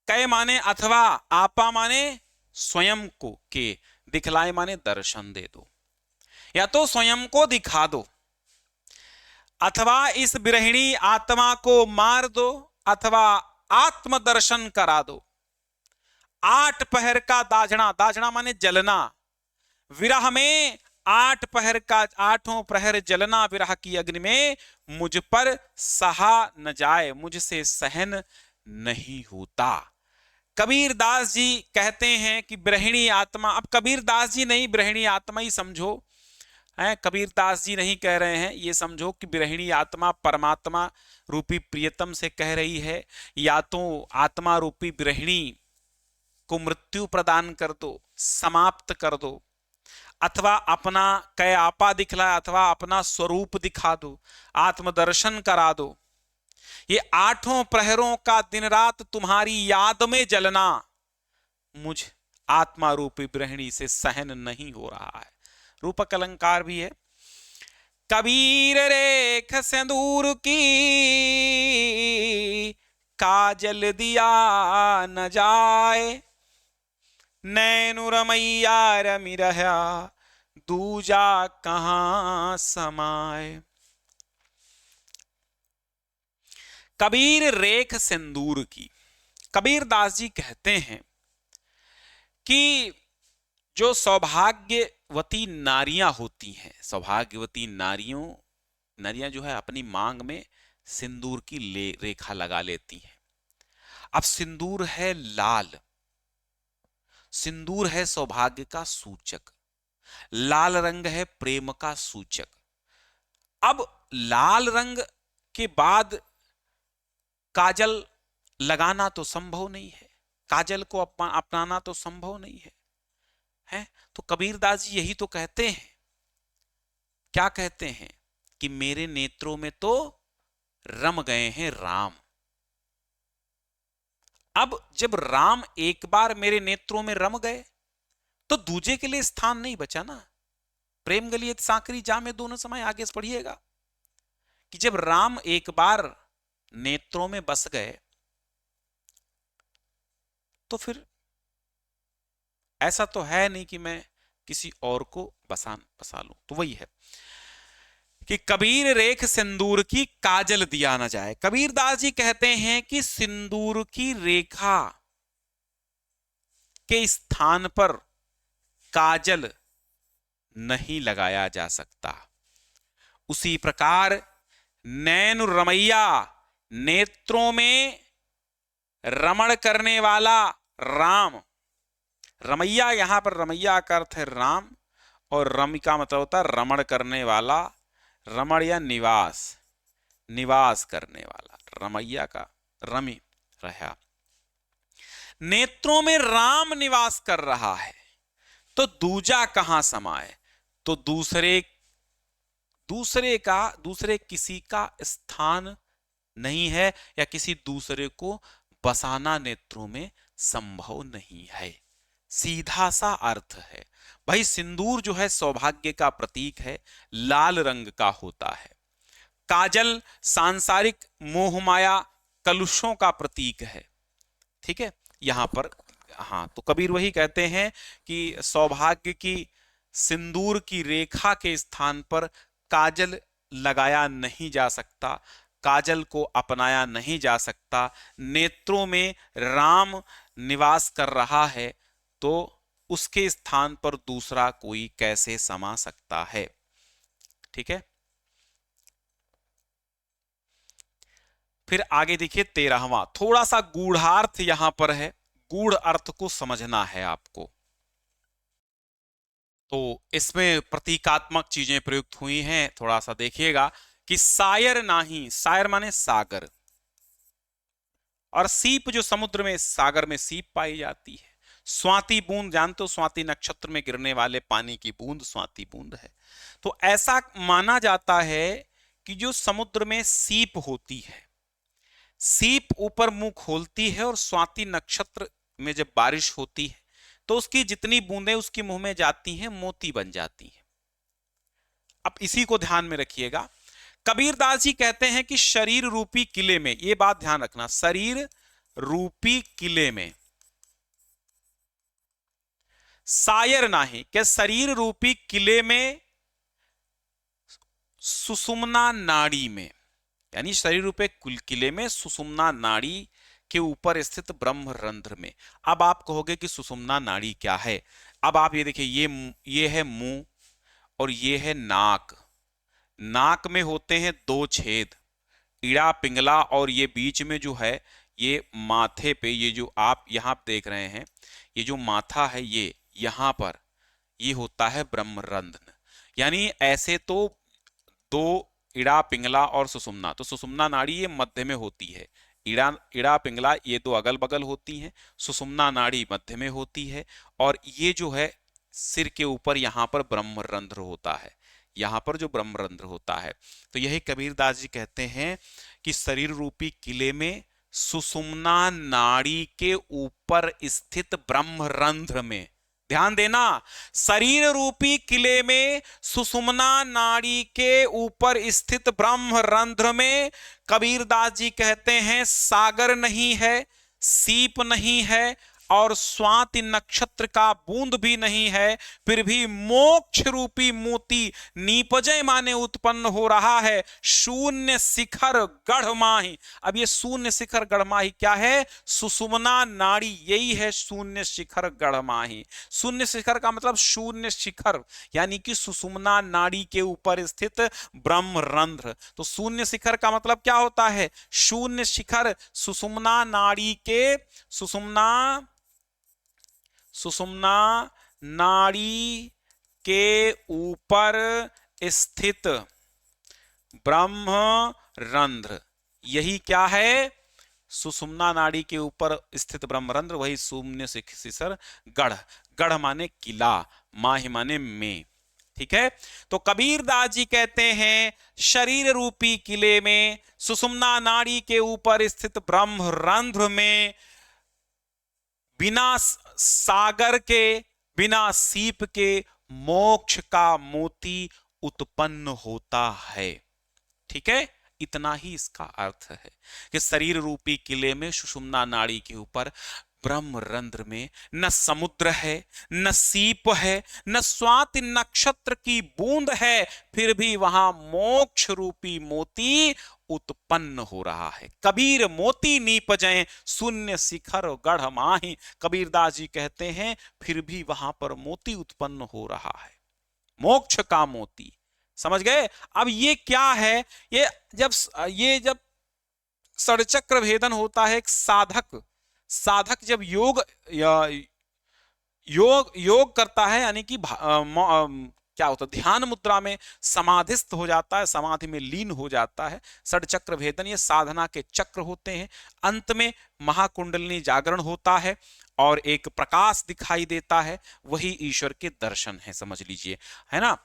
कै माने अथवा, आपा माने स्वयं को, के दिखलाए माने दर्शन दे दो, या तो स्वयं को दिखा दो, अथवा इस बिरहिणी आत्मा को मार दो, अथवा आत्म दर्शन करा दो। 8 पहर का दाझना, दाझना माने जलना, विरह में 8 पहर का, 8 प्रहर जलना विरह की अग्नि में, मुझ पर सहा न जाए, मुझसे सहन नहीं होता। कबीरदास जी कहते हैं कि बिरहिणी आत्मा, अब कबीरदास जी नहीं, बिरहिणी आत्मा ही समझो, हैं। कबीरदास जी नहीं कह रहे हैं, ये समझो कि विरहिणी आत्मा परमात्मा रूपी प्रियतम से कह रही है, या तो आत्मा रूपी विरहिणी को मृत्यु प्रदान कर दो, समाप्त कर दो, अथवा अपना कै आपा दिखला, अथवा अपना स्वरूप दिखा दो, आत्मदर्शन करा दो। ये 8 प्रहरों का दिन रात तुम्हारी याद में जलना मुझ आत्मा रूपी गृहिणी से सहन नहीं हो रहा है। रूपक अलंकार भी है। कबीर रेख सिंदूर की काजल दिया न जाए, नैनु रमैया रमि रहा दूजा कहां समाए। कबीर रेख सिंदूर की। कबीरदास जी कहते हैं कि जो सौभाग्यवती नारियां होती हैं, सौभाग्यवती नारियां जो है अपनी मांग में सिंदूर की रेखा लगा लेती हैं। अब सिंदूर है लाल, सिंदूर है सौभाग्य का सूचक, लाल रंग है प्रेम का सूचक। अब लाल रंग के बाद काजल लगाना तो संभव नहीं है, काजल को अपनाना तो संभव नहीं है, हैं? तो कबीरदास जी यही तो कहते हैं। क्या कहते हैं कि मेरे नेत्रों में तो रम गए हैं राम। अब जब राम एक बार मेरे नेत्रों में रम गए तो दूजे के लिए स्थान नहीं बचा ना। प्रेम गलियत सांकरी जा में दोनों समय आगे से पढ़िएगा कि जब राम एक बार नेत्रों में बस गए तो फिर ऐसा तो है नहीं कि मैं किसी और को बसा लूं। तो वही है कि कबीर रेख सिंदूर की काजल दिया ना जाए। कबीरदास जी कहते हैं कि सिंदूर की रेखा के स्थान पर काजल नहीं लगाया जा सकता। उसी प्रकार नैन रमैया, नेत्रों में रमण करने वाला राम। रमैया, यहां पर रमैया का अर्थ है राम, और रमि का मतलब होता है रमण करने वाला, रमण या निवास, निवास करने वाला, रमैया का रमि रहा। नेत्रों में राम निवास कर रहा है तो दूजा कहां समाए। तो दूसरे किसी का स्थान नहीं है, या किसी दूसरे को बसाना नेत्रों में संभव नहीं है। सीधा सा अर्थ है भाई। सिंदूर जो है सौभाग्य का प्रतीक है, लाल रंग का होता है। काजल सांसारिक मोह माया कलुषों का प्रतीक है। ठीक है, यहां पर हाँ, तो कबीर वही कहते हैं कि सौभाग्य की सिंदूर की रेखा के स्थान पर काजल लगाया नहीं जा सकता, काजल को अपनाया नहीं जा सकता। नेत्रों में राम निवास कर रहा है तो उसके स्थान पर दूसरा कोई कैसे समा सकता है। ठीक है, फिर आगे देखिए 13वां, थोड़ा सा गूढ़ार्थ यहां पर है, गूढ़ अर्थ को समझना है आपको। तो इसमें प्रतीकात्मक चीजें प्रयुक्त हुई हैं, थोड़ा सा देखिएगा कि सायर नाही, सायर माने सागर, और सीप जो समुद्र में, सागर में सीप पाई जाती है। स्वाति बूंद, जानते हो स्वाति नक्षत्र में गिरने वाले पानी की बूंद स्वाति बूंद है। तो ऐसा माना जाता है कि जो समुद्र में सीप होती है, सीप ऊपर मुंह खोलती है और स्वाति नक्षत्र में जब बारिश होती है तो उसकी जितनी बूंदें उसके मुंह में जाती हैं मोती बन जाती हैं। अब इसी को ध्यान में रखिएगा। कबीरदास जी कहते हैं कि शरीर रूपी किले में, यह बात ध्यान रखना, शरीर रूपी किले में सायर नाही, क्या शरीर रूपी किले में सुषुम्ना नाड़ी में, यानी शरीर रूपी किले में सुषुम्ना नाड़ी के ऊपर स्थित ब्रह्म रंध्र में। अब आप कहोगे कि सुषुम्ना नाड़ी क्या है। अब आप ये देखिए, ये है मुंह और ये है नाक। नाक में होते हैं 2 छेद, ईड़ा पिंगला, और ये बीच में जो है ये माथे पे, ये जो आप यहां देख रहे हैं, ये जो माथा है, ये यहां पर ये होता है ब्रह्म रंध्र। यानी ऐसे तो दो, इड़ा पिंगला और सुषुम्ना, तो सुषुम्ना नाड़ी ये मध्य में होती है, इड़ा इड़ा पिंगला ये दो अगल बगल होती हैं, सुषुम्ना नाड़ी मध्य में होती है, और ये जो है सिर के ऊपर यहाँ पर ब्रह्मरंध्र होता है, यहाँ पर जो ब्रह्मरंध्र होता है। तो यही कबीरदास जी कहते हैं कि शरीर रूपी किले में सुषुम्ना नाड़ी के ऊपर स्थित ब्रह्मरंध्र में, ध्यान देना, शरीर रूपी किले में सुषुम्ना नाड़ी के ऊपर स्थित ब्रह्मरंध्र में कबीरदास जी कहते हैं सागर नहीं है, सीप नहीं है, और स्वाति नक्षत्र का बूंद भी नहीं है, फिर भी मोक्ष रूपी मोती नीपजय माने उत्पन्न हो रहा है। शून्य शिखर गढ़माही, अब ये शून्य शिखर गढ़माही क्या है? सुषुम्ना नाड़ी, यही है शून्य शिखर गढ़माही। शून्य शिखर का मतलब शून्य शिखर, यानी कि सुषुम्ना नाड़ी के ऊपर स्थित ब्रह्मरंध्र। तो शून्य शिखर का मतलब क्या होता है? शून्य शिखर सुषुम्ना नाड़ी के, सुषुम्ना नाड़ी के ऊपर स्थित ब्रह्मरंध्र, यही क्या है? सुषुम्ना नाड़ी के ऊपर स्थित ब्रह्मरंध्र, वही शून्य शिखर गढ़। गढ़ माने किला, माही माने में, ठीक है। तो कबीरदास जी कहते हैं शरीर रूपी किले में सुषुम्ना नाड़ी के ऊपर स्थित ब्रह्मरंध्र में बिना सागर के, बिना सीप के मोक्ष का मोती उत्पन्न होता है, ठीक है। इतना ही इसका अर्थ है कि शरीर रूपी किले में सुषुम्ना नाड़ी के ऊपर ब्रह्मरंध्र में न समुद्र है, न सीप है, न स्वाति नक्षत्र की बूंद है, फिर भी वहां मोक्ष रूपी मोती उत्पन्न हो रहा है। कबीर मोती नीपजय शून्य शिखर गढ़ माही, कबीरदास जी कहते हैं फिर भी वहां पर मोती उत्पन्न हो रहा है, मोक्ष का मोती। समझ गए? अब ये क्या है? ये जब षडचक्र भेदन होता है, एक साधक जब योग करता है, यानी कि क्या होता है, ध्यान मुद्रा में समाधिस्थ हो जाता है, समाधि में लीन हो जाता है। षडचक्र भेदन ये साधना के चक्र होते हैं। अंत में महाकुंडलिनी जागरण होता है और एक प्रकाश दिखाई देता है, वही ईश्वर के दर्शन है, समझ लीजिए, है ना।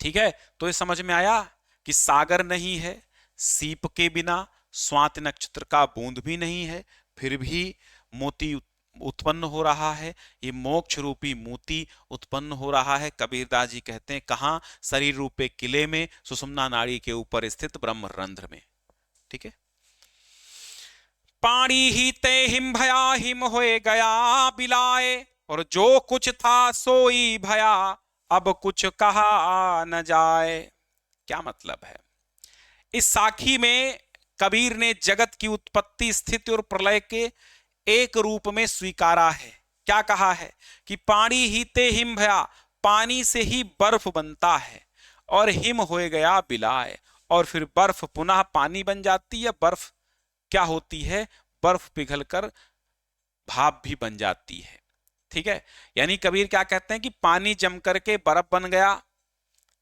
ठीक है, तो ये समझ में आया कि सागर नहीं है, सीप के बिना स्वाति नक्षत्र का बूंद भी नहीं है, फिर भी मोती उत्पन्न हो रहा है, ये मोक्ष रूपी मोती उत्पन्न हो रहा है। कबीरदास जी कहते हैं कहां? शरीर रूपे किले में सुषुम्ना नाड़ी के ऊपर स्थित ब्रह्मरंध्र में, ठीक है। पानी ही ते हिम भया, हिम होए गया बिलाए, और जो कुछ था सोई भया, अब कुछ कहा न जाए। क्या मतलब है? इस साखी में कबीर ने जगत की उत्पत्ति, स्थिति और प्रलय के एक रूप में स्वीकारा है। क्या कहा है कि पानी ही ते हिम भया, पानी से ही बर्फ बनता है, और हिम होए गया बिलाए, और फिर बर्फ पुनः पानी बन जाती है। बर्फ क्या होती है? बर्फ पिघलकर भाप भी बन जाती है, ठीक है। यानी कबीर क्या कहते हैं कि पानी जम करके बर्फ बन गया,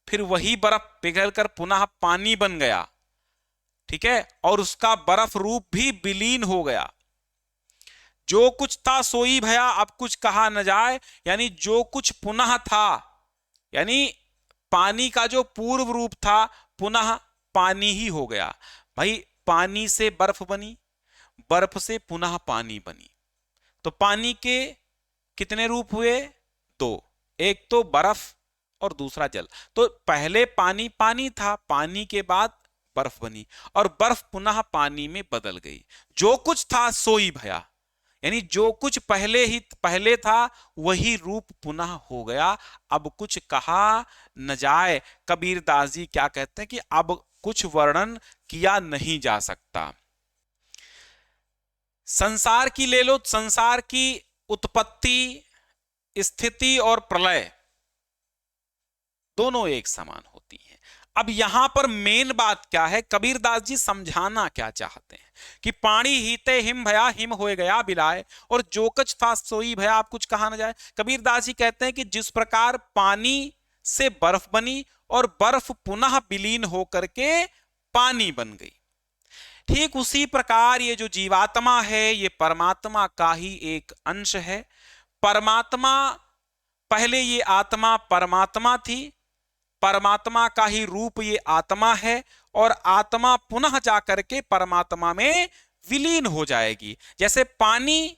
फिर वही बर्फ पिघलकर पुनः पानी बन गया, ठीक है, और उसका बर्फ रूप भी विलीन हो गया। जो कुछ था सोई भया, अब कुछ कहा न जाए, यानी जो कुछ पुनः था, यानी पानी का जो पूर्व रूप था पुनः पानी ही हो गया। भाई पानी से बर्फ बनी, बर्फ से पुनः पानी बनी, तो पानी के कितने रूप हुए? दो, एक तो बर्फ और दूसरा जल। तो पहले पानी पानी था, पानी के बाद बर्फ बनी, और बर्फ पुनः पानी में बदल गई। जो कुछ था सोई भया, यानी जो कुछ पहले था वही रूप पुनः हो गया, अब कुछ कहा न जाए। कबीरदास जी क्या कहते हैं कि अब कुछ वर्णन किया नहीं जा सकता। संसार की ले लो, संसार की उत्पत्ति, स्थिति और प्रलय दोनों एक समान होती हैं। अब यहां पर मेन बात क्या है? कबीरदास जी समझाना क्या चाहते हैं कि पानी हीते हिम भया, हिम होए गया बिलाए, और जो कुछ था सोई भया, आप कुछ कहा न जाए। कबीरदास जी कहते हैं कि जिस प्रकार पानी से बर्फ बनी और बर्फ पुनः विलीन होकर के पानी बन गई। ठीक उसी प्रकार ये जो जीवात्मा है ये परमात्मा का ही एक अंश है। परमात्मा, पहले ये आत्मा परमात्मा थी, परमात्मा का ही रूप ये आत्मा है, और आत्मा पुनः जाकर के परमात्मा में विलीन हो जाएगी। जैसे पानी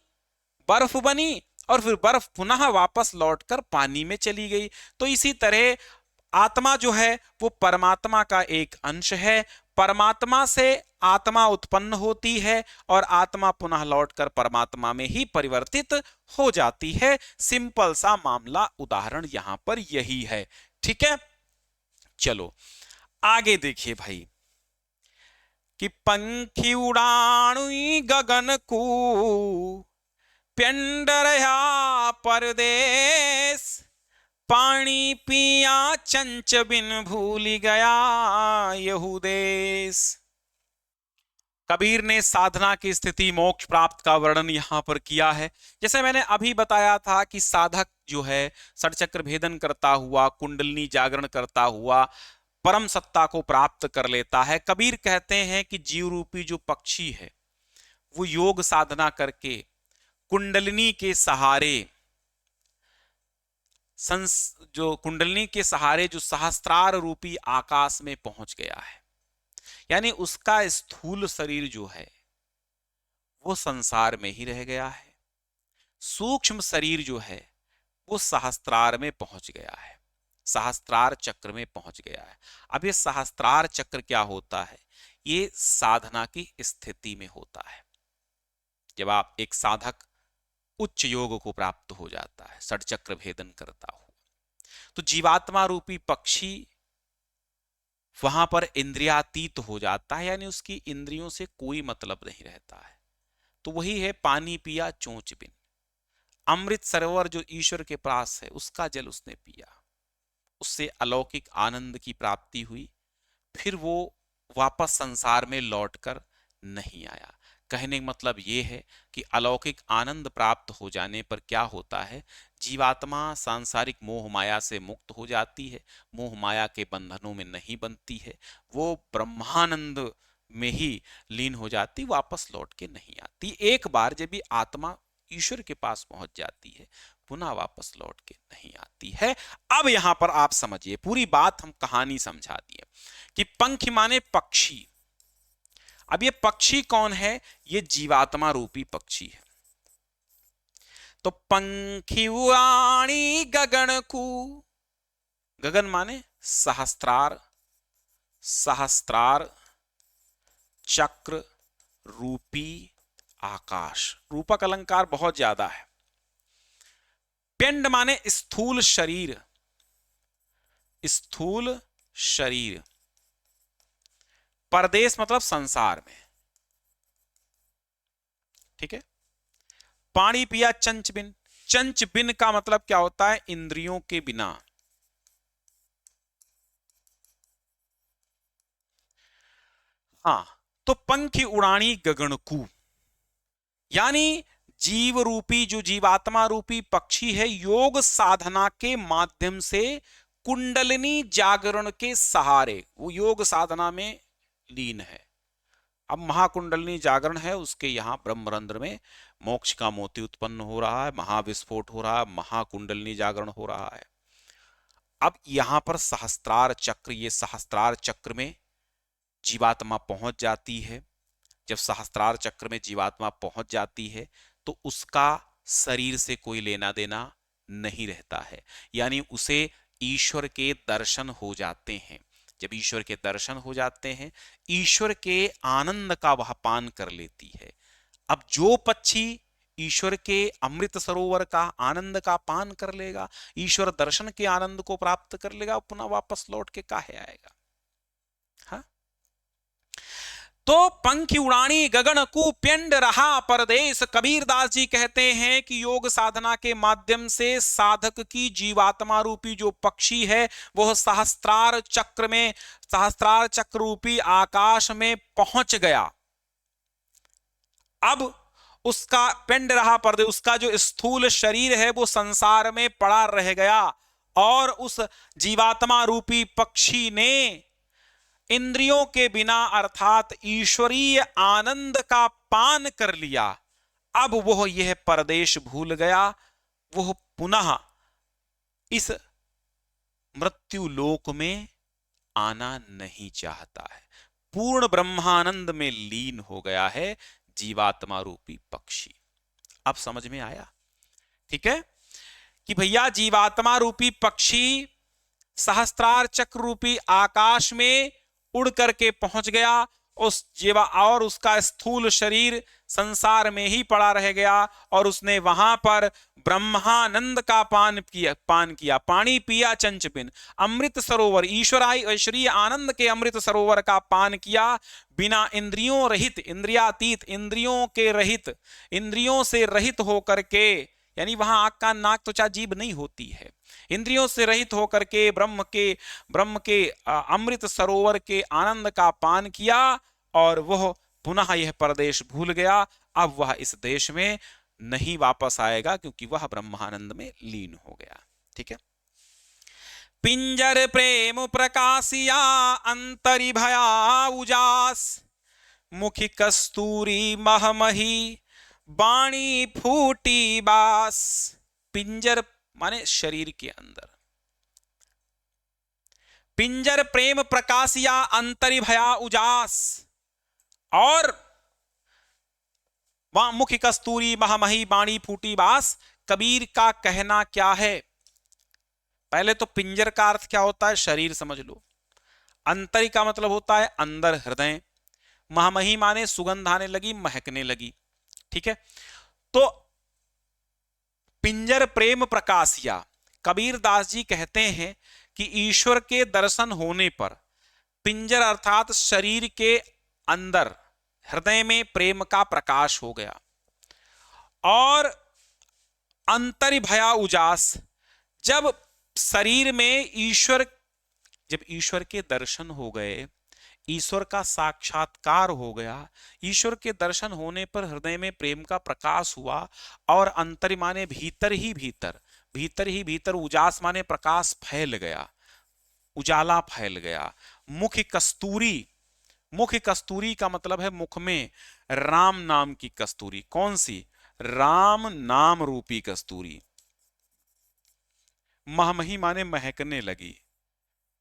बर्फ बनी और फिर बर्फ पुनः वापस लौटकर पानी में चली गई, तो इसी तरह आत्मा जो है वो परमात्मा का एक अंश है। परमात्मा से आत्मा उत्पन्न होती है और आत्मा पुनः लौटकर परमात्मा में ही परिवर्तित हो जाती है। सिंपल सा मामला, उदाहरण यहां पर यही है। ठीक है, चलो आगे देखिए भाई कि पंखी उड़ाणुई गगन को पिंड रहा परदेश, पानी पिया चंच बिन भूल गया यहू देश। कबीर ने साधना की स्थिति मोक्ष प्राप्त का वर्णन यहां पर किया है। जैसे मैंने अभी बताया था कि साधक जो है षटचक्र भेदन करता हुआ, कुंडलिनी जागरण करता हुआ परम सत्ता को प्राप्त कर लेता है। कबीर कहते हैं कि जीव रूपी जो पक्षी है वो योग साधना करके कुंडलिनी के सहारे, जो कुंडलिनी के सहारे जो सहस्त्रार रूपी आकाश में पहुंच गया है, यानी उसका स्थूल शरीर जो है वो संसार में ही रह गया है, सूक्ष्म शरीर जो है वो सहस्त्रार में पहुंच गया है, सहस्त्रार चक्र में पहुंच गया है। अब ये सहस्त्रार चक्र क्या होता है? ये साधना की स्थिति में होता है। जब आप एक साधक उच्च योग को प्राप्त हो जाता है षटचक्र भेदन करता हुआ, तो जीवात्मा रूपी पक्षी वहां पर इंद्रियातीत हो जाता है, यानी उसकी इंद्रियों से कोई मतलब नहीं रहता है। तो वही है पानी पिया चोंच बिन, अमृत सरोवर जो ईश्वर के पास है उसका जल उसने पिया, उससे अलौकिक आनंद की प्राप्ति हुई, फिर वो वापस संसार में लौटकर नहीं आया। कहने का मतलब ये है कि अलौकिक आनंद प्राप्त हो जाने पर क्या होता है, जीवात्मा सांसारिक मोह माया से मुक्त हो जाती है, मोह माया के बंधनों में नहीं बनती है, वो ब्रह्मानंद में ही लीन हो जाती, वापस लौट के नहीं आती। एक बार जब भी आत्मा ईश्वर के पास पहुंच जाती है पुनः वापस लौट के नहीं आती है। अब यहां पर आप समझिए, पूरी बात हम कहानी समझा दिए कि पंख माने पक्षी। अब ये पक्षी कौन है? ये जीवात्मा रूपी पक्षी है। तो पंखी उड़ाणी गगन को, गगन माने सहस्त्रार, सहस्त्रार चक्र रूपी आकाश। रूपक अलंकार बहुत ज्यादा है। पिंड माने स्थूल शरीर, स्थूल शरीर। परदेश मतलब संसार में। ठीक है। पानी पिया चंच बिन, चंच बिन का मतलब क्या होता है? इंद्रियों के बिना। हाँ, तो पंखी उड़ानी गगन को, यानी जीव रूपी जो जीवात्मा रूपी पक्षी है योग साधना के माध्यम से कुंडलिनी जागरण के सहारे वो योग साधना में लीन है। अब महाकुंडलिनी जागरण है, उसके यहां ब्रह्मरंध्र में मोक्ष का मोती उत्पन्न हो रहा है, महाविस्फोट हो रहा है, महाकुंडलिनी जागरण हो रहा है। अब यहां पर सहस्त्रार चक्र, ये सहस्त्रार चक्र में जीवात्मा पहुंच जाती है। जब सहस्त्रार चक्र में जीवात्मा पहुंच जाती है तो उसका शरीर से कोई लेना देना नहीं रहता है, यानी उसे ईश्वर के दर्शन हो जाते हैं। जब ईश्वर के दर्शन हो जाते हैं, ईश्वर के आनंद का वह पान कर लेती है। अब जो पक्षी ईश्वर के अमृत सरोवर का आनंद का पान कर लेगा, ईश्वर दर्शन के आनंद को प्राप्त कर लेगा, पुनः वापस लौट के काहे आएगा? हाँ? तो पंखी उड़ानी गगन को पिंड रहा परदेश। कबीरदास जी कहते हैं कि योग साधना के माध्यम से साधक की जीवात्मा रूपी जो पक्षी है वह सहस्त्रार चक्र में, सहस्त्रार चक्र रूपी आकाश में पहुंच गया। अब उसका पिंड रहा परदेश, उसका जो स्थूल शरीर है वो संसार में पड़ा रह गया और उस जीवात्मा रूपी पक्षी ने इंद्रियों के बिना अर्थात ईश्वरीय आनंद का पान कर लिया। अब वह यह परदेश भूल गया, वह पुनः इस मृत्यु लोक में आना नहीं चाहता है। पूर्ण ब्रह्मानंद में लीन हो गया है जीवात्मा रूपी पक्षी। अब समझ में आया? ठीक है कि भैया जीवात्मा रूपी पक्षी सहस्त्रार चक्र रूपी आकाश में उड़ करके पहुंच गया उस जीवा, और उसका स्थूल शरीर संसार में ही पड़ा रह गया, और उसने वहां पर ब्रह्मानंद का पान किया, पानी पिया चंचपिन, अमृत सरोवर ईश्वरीय आनंद के अमृत सरोवर का पान किया, बिना इंद्रियों रहित, इंद्रियातीत, इंद्रियों के रहित, इंद्रियों से रहित होकर के, यानी वहां आंख कान नाक त्वचा जीभ नहीं होती है, इंद्रियों से रहित होकर के ब्रह्म के अमृत सरोवर के आनंद का पान किया, और वह पुनः यह परदेश भूल गया। अब वह इस देश में नहीं वापस आएगा क्योंकि वह ब्रह्मानंद में लीन हो गया। ठीक है। पिंजर प्रेम प्रकाशिया अंतरि भया उजास, मुखी कस्तूरी महमही बाणी फूटी बास। पिंजर माने शरीर के अंदर, पिंजर प्रेम प्रकाशिया अंतरि भया उजास, और वहां मुख्य कस्तूरी महमही बाणी फूटी बास। कबीर का कहना क्या है? पहले तो पिंजर का अर्थ क्या होता है शरीर समझ लो, अंतरि का मतलब होता है अंदर हृदय, महमही माने सुगंध आने लगी, महकने लगी। ठीक है। तो पिंजर प्रेम प्रकाशिया, कबीर दास जी कहते हैं कि ईश्वर के दर्शन होने पर पिंजर अर्थात शरीर के अंदर हृदय में प्रेम का प्रकाश हो गया, और अंतरि भया उजास, जब शरीर में जब ईश्वर के दर्शन हो गए, ईश्वर का साक्षात्कार हो गया, ईश्वर के दर्शन होने पर हृदय में प्रेम का प्रकाश हुआ, और अंतरि माने भीतर ही भीतर, भीतर ही भीतर, उजास माने प्रकाश फैल गया, उजाला फैल गया। मुख कस्तूरी, मुख कस्तूरी का मतलब है मुख में राम नाम की कस्तूरी। कौन सी? राम नाम रूपी कस्तूरी। महमही माने महकने लगी,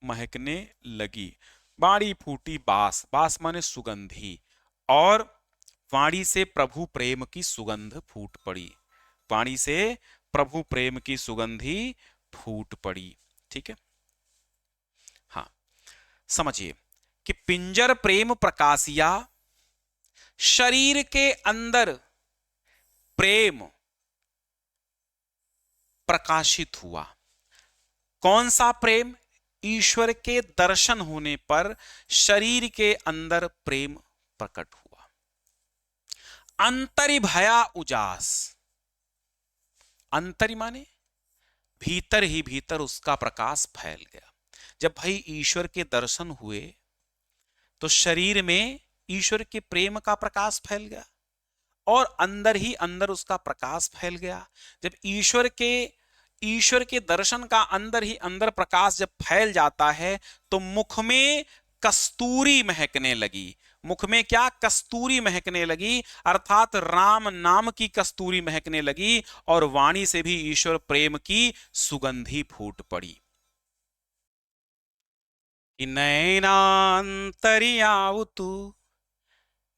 महकने लगी। बाणी फूटी बास, बास माने सुगंधी, और वाणी से प्रभु प्रेम की सुगंध फूट पड़ी, वाणी से प्रभु प्रेम की सुगंधी फूट पड़ी। ठीक है। हाँ, समझिए कि पिंजर प्रेम प्रकाशिया, शरीर के अंदर प्रेम प्रकाशित हुआ। कौन सा प्रेम? ईश्वर के दर्शन होने पर शरीर के अंदर प्रेम प्रकट हुआ। अंतरि भया उजास, अंतरि माने भीतर ही भीतर उसका प्रकाश फैल गया। जब भाई ईश्वर के दर्शन हुए तो शरीर में ईश्वर के प्रेम का प्रकाश फैल गया, और अंदर ही अंदर उसका प्रकाश फैल गया। जब ईश्वर के दर्शन का अंदर ही अंदर प्रकाश जब फैल जाता है तो मुख में कस्तूरी महकने लगी। मुख में क्या? कस्तूरी महकने लगी, अर्थात राम नाम की कस्तूरी महकने लगी, और वाणी से भी ईश्वर प्रेम की सुगंधी फूट पड़ी। नैनांतरियावतु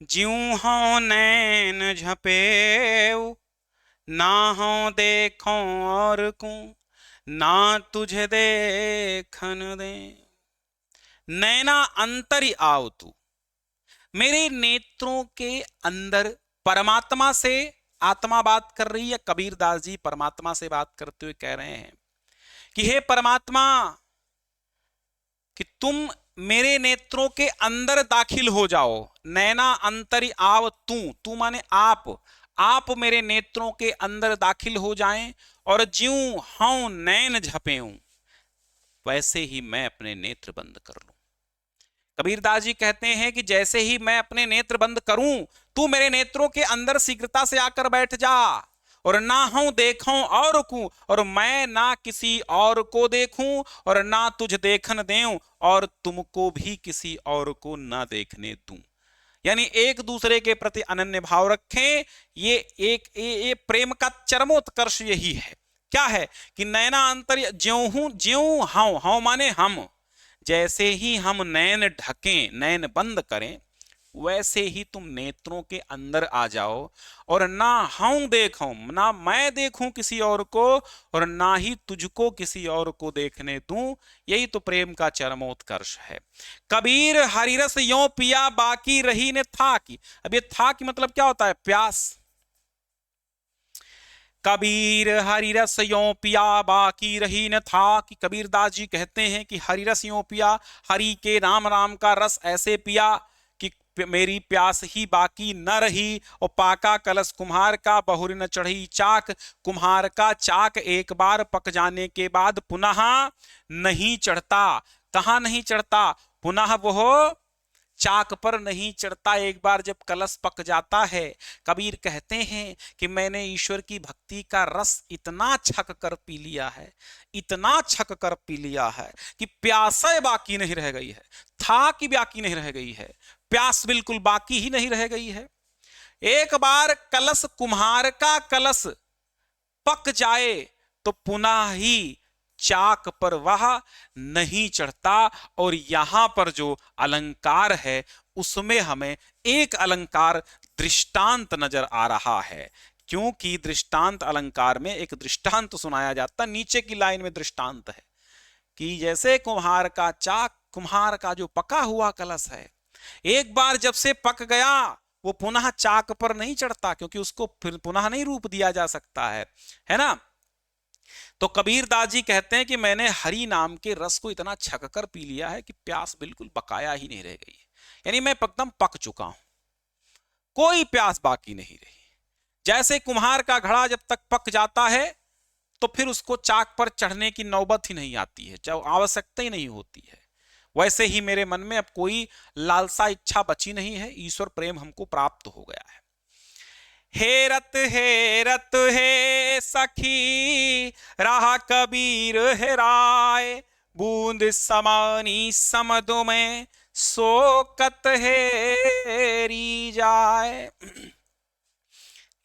ज्यों हों नैन झपेऊ, ना हो देखो और को ना तुझे देखन दे। नैना अंतरि आवतु, मेरे नेत्रों के अंदर परमात्मा से, आत्मा बात कर रही है, कबीर दास जी परमात्मा से बात करते हुए कह रहे हैं कि हे परमात्मा, कि तुम मेरे नेत्रों के अंदर दाखिल हो जाओ। नैना अंतरि आव तू माने आप मेरे नेत्रों के अंदर दाखिल हो जाएं, और ज्यों हूं नैन झपेऊं, वैसे ही मैं अपने नेत्र बंद कर लूं। कबीरदास जी कहते हैं कि जैसे ही मैं अपने नेत्र बंद करूं, तू मेरे नेत्रों के अंदर शीघ्रता से आकर बैठ जा, और ना हूं देखूं और को, और मैं ना किसी और को देखूं, और ना तुझ देखन देऊं, और तुमको भी किसी और को ना देखने दूं। यानी एक दूसरे के प्रति अनन्य भाव रखें। ये प्रेम का चरमोत्कर्ष यही है। क्या है कि नैना अंतर ज्यों हूं ज्यों हाउ, हाउ माने हम, जैसे ही हम नैन ढकें, नैन बंद करें, वैसे ही तुम नेत्रों के अंदर आ जाओ, और ना हम देखूं, ना मैं देखूं किसी और को, और ना ही तुझको किसी और को देखने दूं। यही तो प्रेम का चरमोत्कर्ष है। कबीर हरिरस यों पिया बाकी रही ने था की। अब ये था की मतलब क्या होता है? प्यास। कबीर हरिरस यों पिया बाकी रही न था कि कबीरदास जी कहते हैं कि हरिरस यों पिया, हरि के राम राम का रस ऐसे पिया कि मेरी प्यास ही बाकी न रही। और पाका कलश कुम्हार का बहुरी न चढ़ी चाक, कुम्हार का चाक एक बार पक जाने के बाद पुनः नहीं चढ़ता। कहां नहीं चढ़ता? पुनः वो चाक पर नहीं चढ़ता, एक बार जब कलश पक जाता है। कबीर कहते हैं कि मैंने ईश्वर की भक्ति का रस इतना छक कर पी लिया है, इतना छक कर पी लिया है कि प्यासे बाकी नहीं रह गई है, था कि बाकी नहीं रह गई है, प्यास बिल्कुल बाकी ही नहीं रह गई है। एक बार कलश, कुम्हार का कलश पक जाए तो पुनः ही चाक पर वह नहीं चढ़ता। और यहां पर जो अलंकार है उसमें हमें एक अलंकार दृष्टांत नजर आ रहा है, क्योंकि दृष्टांत अलंकार में एक दृष्टांत सुनाया जाता। नीचे की लाइन में दृष्टांत है कि जैसे कुम्हार का चाक, कुम्हार का जो पका हुआ कलश है, एक बार जब से पक गया वो पुनः चाक पर नहीं चढ़ता, क्योंकि उसको फिर पुनः नहीं रूप दिया जा सकता है ना। तो कबीरदास जी कहते हैं कि मैंने हरि नाम के रस को इतना छक कर पी लिया है कि प्यास बिल्कुल बकाया ही नहीं रह गई है। यानी मैं एकदम पक चुका हूं, कोई प्यास बाकी नहीं रही। जैसे कुम्हार का घड़ा जब तक पक जाता है तो फिर उसको चाक पर चढ़ने की नौबत ही नहीं आती है, जब आवश्यकता ही नहीं होती है, वैसे ही मेरे मन में अब कोई लालसा इच्छा बची नहीं है। ईश्वर प्रेम हमको प्राप्त हो गया है। हेरत है सखी राह कबीर हेराए, बूंद समानी समदो में सोकत हेरी जाए।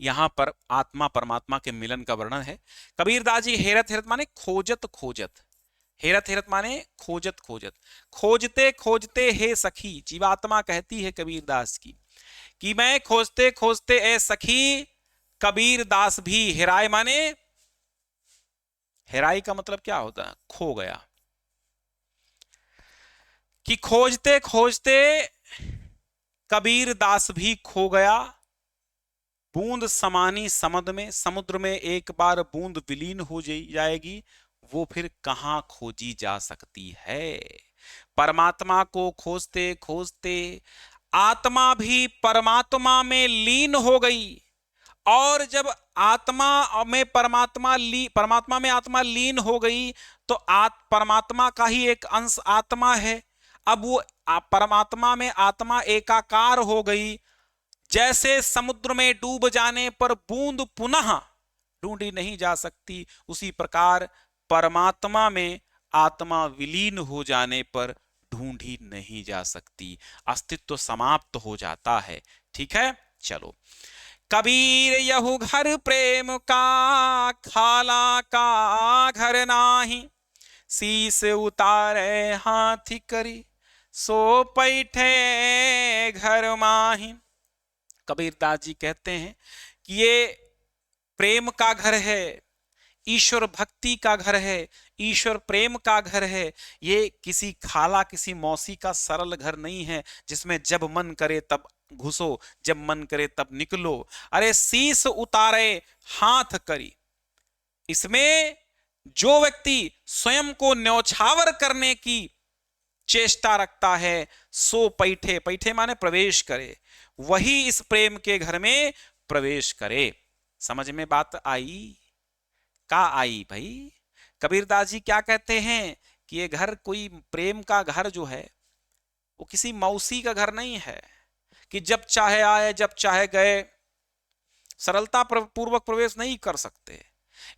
यहां पर आत्मा परमात्मा के मिलन का वर्णन है। कबीरदास जी हेरत हेरत माने खोजत खोजत, हेरत हेरत माने खोजत खोजत, खोजते खोजते हे सखी। जीवात्मा कहती है कबीरदास की कि मैं खोजते खोजते ए सखी, कबीरदास भी हेराए माने, हेराई का मतलब क्या होता है? खो गया। कि खोजते खोजते कबीरदास भी खो गया। बूंद समानी समद में, समुद्र में एक बार बूंद विलीन हो जाएगी, वो फिर कहां खोजी जा सकती है। परमात्मा को खोजते खोजते आत्मा भी परमात्मा में लीन हो गई। और जब आत्मा में परमात्मा में आत्मा लीन हो गई तो परमात्मा का ही एक अंश आत्मा है। अब वो परमात्मा में आत्मा एकाकार हो गई। जैसे समुद्र में डूब जाने पर बूंद पुनः ढूंढी नहीं जा सकती, उसी प्रकार परमात्मा में आत्मा विलीन हो जाने पर ढूंढी नहीं जा सकती, अस्तित्व समाप्त हो जाता है। ठीक है, चलो। कबीर यहु घर प्रेम का, खाला का घर नाही, शीस उतारे हाथी करी, सो पैठे घर माही। कबीरदास जी कहते हैं कि ये प्रेम का घर है, ईश्वर भक्ति का घर है, ईश्वर प्रेम का घर है। ये किसी खाला, किसी मौसी का सरल घर नहीं है जिसमें जब मन करे तब घुसो, जब मन करे तब निकलो। अरे शीस उतारे हाथ करी, इसमें जो व्यक्ति स्वयं को न्यौछावर करने की चेष्टा रखता है, सो पैठे, पैठे माने प्रवेश करे, वही इस प्रेम के घर में प्रवेश करे। समझ में बात आई? का आई भाई? कबीरदास जी क्या कहते हैं कि ये घर कोई प्रेम का घर जो है वो किसी मौसी का घर नहीं है कि जब चाहे आए जब चाहे गए, सरलता पूर्वक प्रवेश नहीं कर सकते।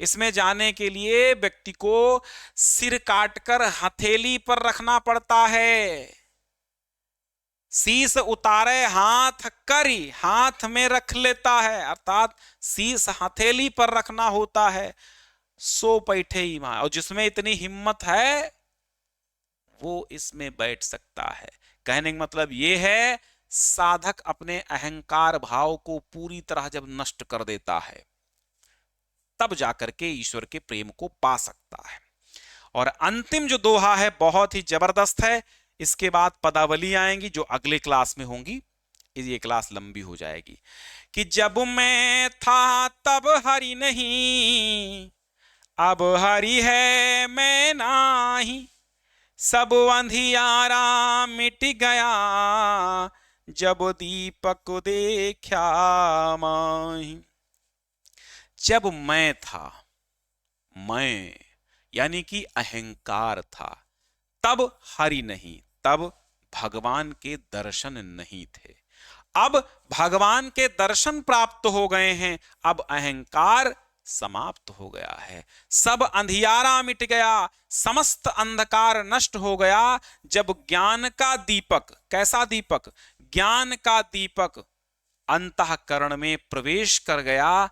इसमें जाने के लिए व्यक्ति को सिर काटकर हथेली पर रखना पड़ता है। शीश उतारे हाथ करी, हाथ में रख लेता है, अर्थात शीश हथेली पर रखना होता है। सो बैठे ही मां, और जिसमें इतनी हिम्मत है वो इसमें बैठ सकता है। कहने का मतलब ये है, साधक अपने अहंकार भाव को पूरी तरह जब नष्ट कर देता है तब जाकर के ईश्वर के प्रेम को पा सकता है। और अंतिम जो दोहा है बहुत ही जबरदस्त है। इसके बाद पदावली आएंगी जो अगले क्लास में होंगी, ये क्लास लंबी हो जाएगी। कि जब मैं था तब हरि नहीं, अब हरि है मैं नाही, सब अंधियारा मिट गया, जब दीपक देखा माही। जब मैं था, मैं यानी कि अहंकार था, तब हरि नहीं, तब भगवान के दर्शन नहीं थे। अब भगवान के दर्शन प्राप्त हो गए हैं, अब अहंकार समाप्त हो गया है, सब अंधियारा मिट गया, समस्त अंधकार नष्ट हो गया। जब ज्ञान का दीपक, कैसा दीपक? ज्ञान का दीपक अंतःकरण में प्रवेश कर गया,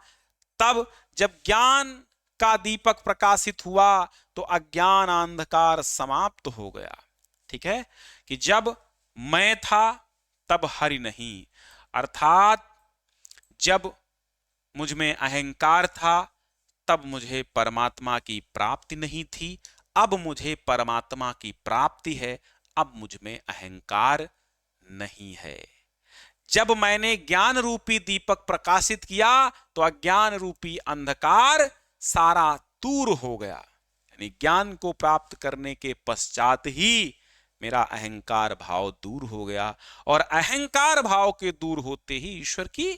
तब जब ज्ञान का दीपक प्रकाशित हुआ तो अज्ञान अंधकार समाप्त हो गया। ठीक है, कि जब मैं था तब हरि नहीं, अर्थात जब मुझ में अहंकार था तब मुझे परमात्मा की प्राप्ति नहीं थी, अब मुझे परमात्मा की प्राप्ति है, अब मुझ में अहंकार नहीं है। जब मैंने ज्ञान रूपी दीपक प्रकाशित किया तो अज्ञान रूपी अंधकार सारा दूर हो गया। यानी ज्ञान को प्राप्त करने के पश्चात ही मेरा अहंकार भाव दूर हो गया, और अहंकार भाव के दूर होते ही ईश्वर की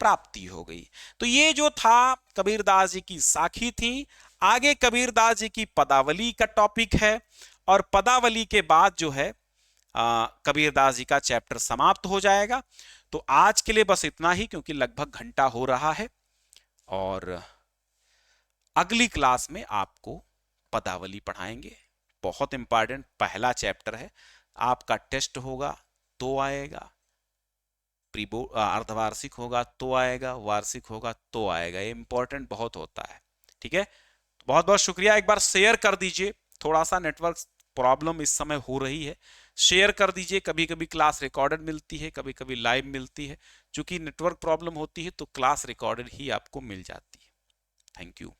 प्राप्ति हो गई। तो ये जो था कबीरदास जी की साखी थी। आगे कबीरदास जी की पदावली का टॉपिक है, और पदावली के बाद जो है कबीरदास जी का चैप्टर समाप्त हो जाएगा। तो आज के लिए बस इतना ही, क्योंकि लगभग घंटा हो रहा है, और अगली क्लास में आपको पदावली पढ़ाएंगे। बहुत इंपॉर्टेंट पहला चैप्टर है, आपका टेस्ट होगा तो आएगा, अर्धवार्षिक होगा तो आएगा, वार्षिक होगा तो आएगा। ये इंपॉर्टेंट बहुत होता है। ठीक है, बहुत बहुत शुक्रिया। एक बार शेयर कर दीजिए, थोड़ा सा नेटवर्क प्रॉब्लम इस समय हो रही है, शेयर कर दीजिए। कभी कभी क्लास रिकॉर्डेड मिलती है, कभी कभी लाइव मिलती है। चूंकि नेटवर्क प्रॉब्लम होती है तो क्लास रिकॉर्डेड ही आपको मिल जाती है। Thank you.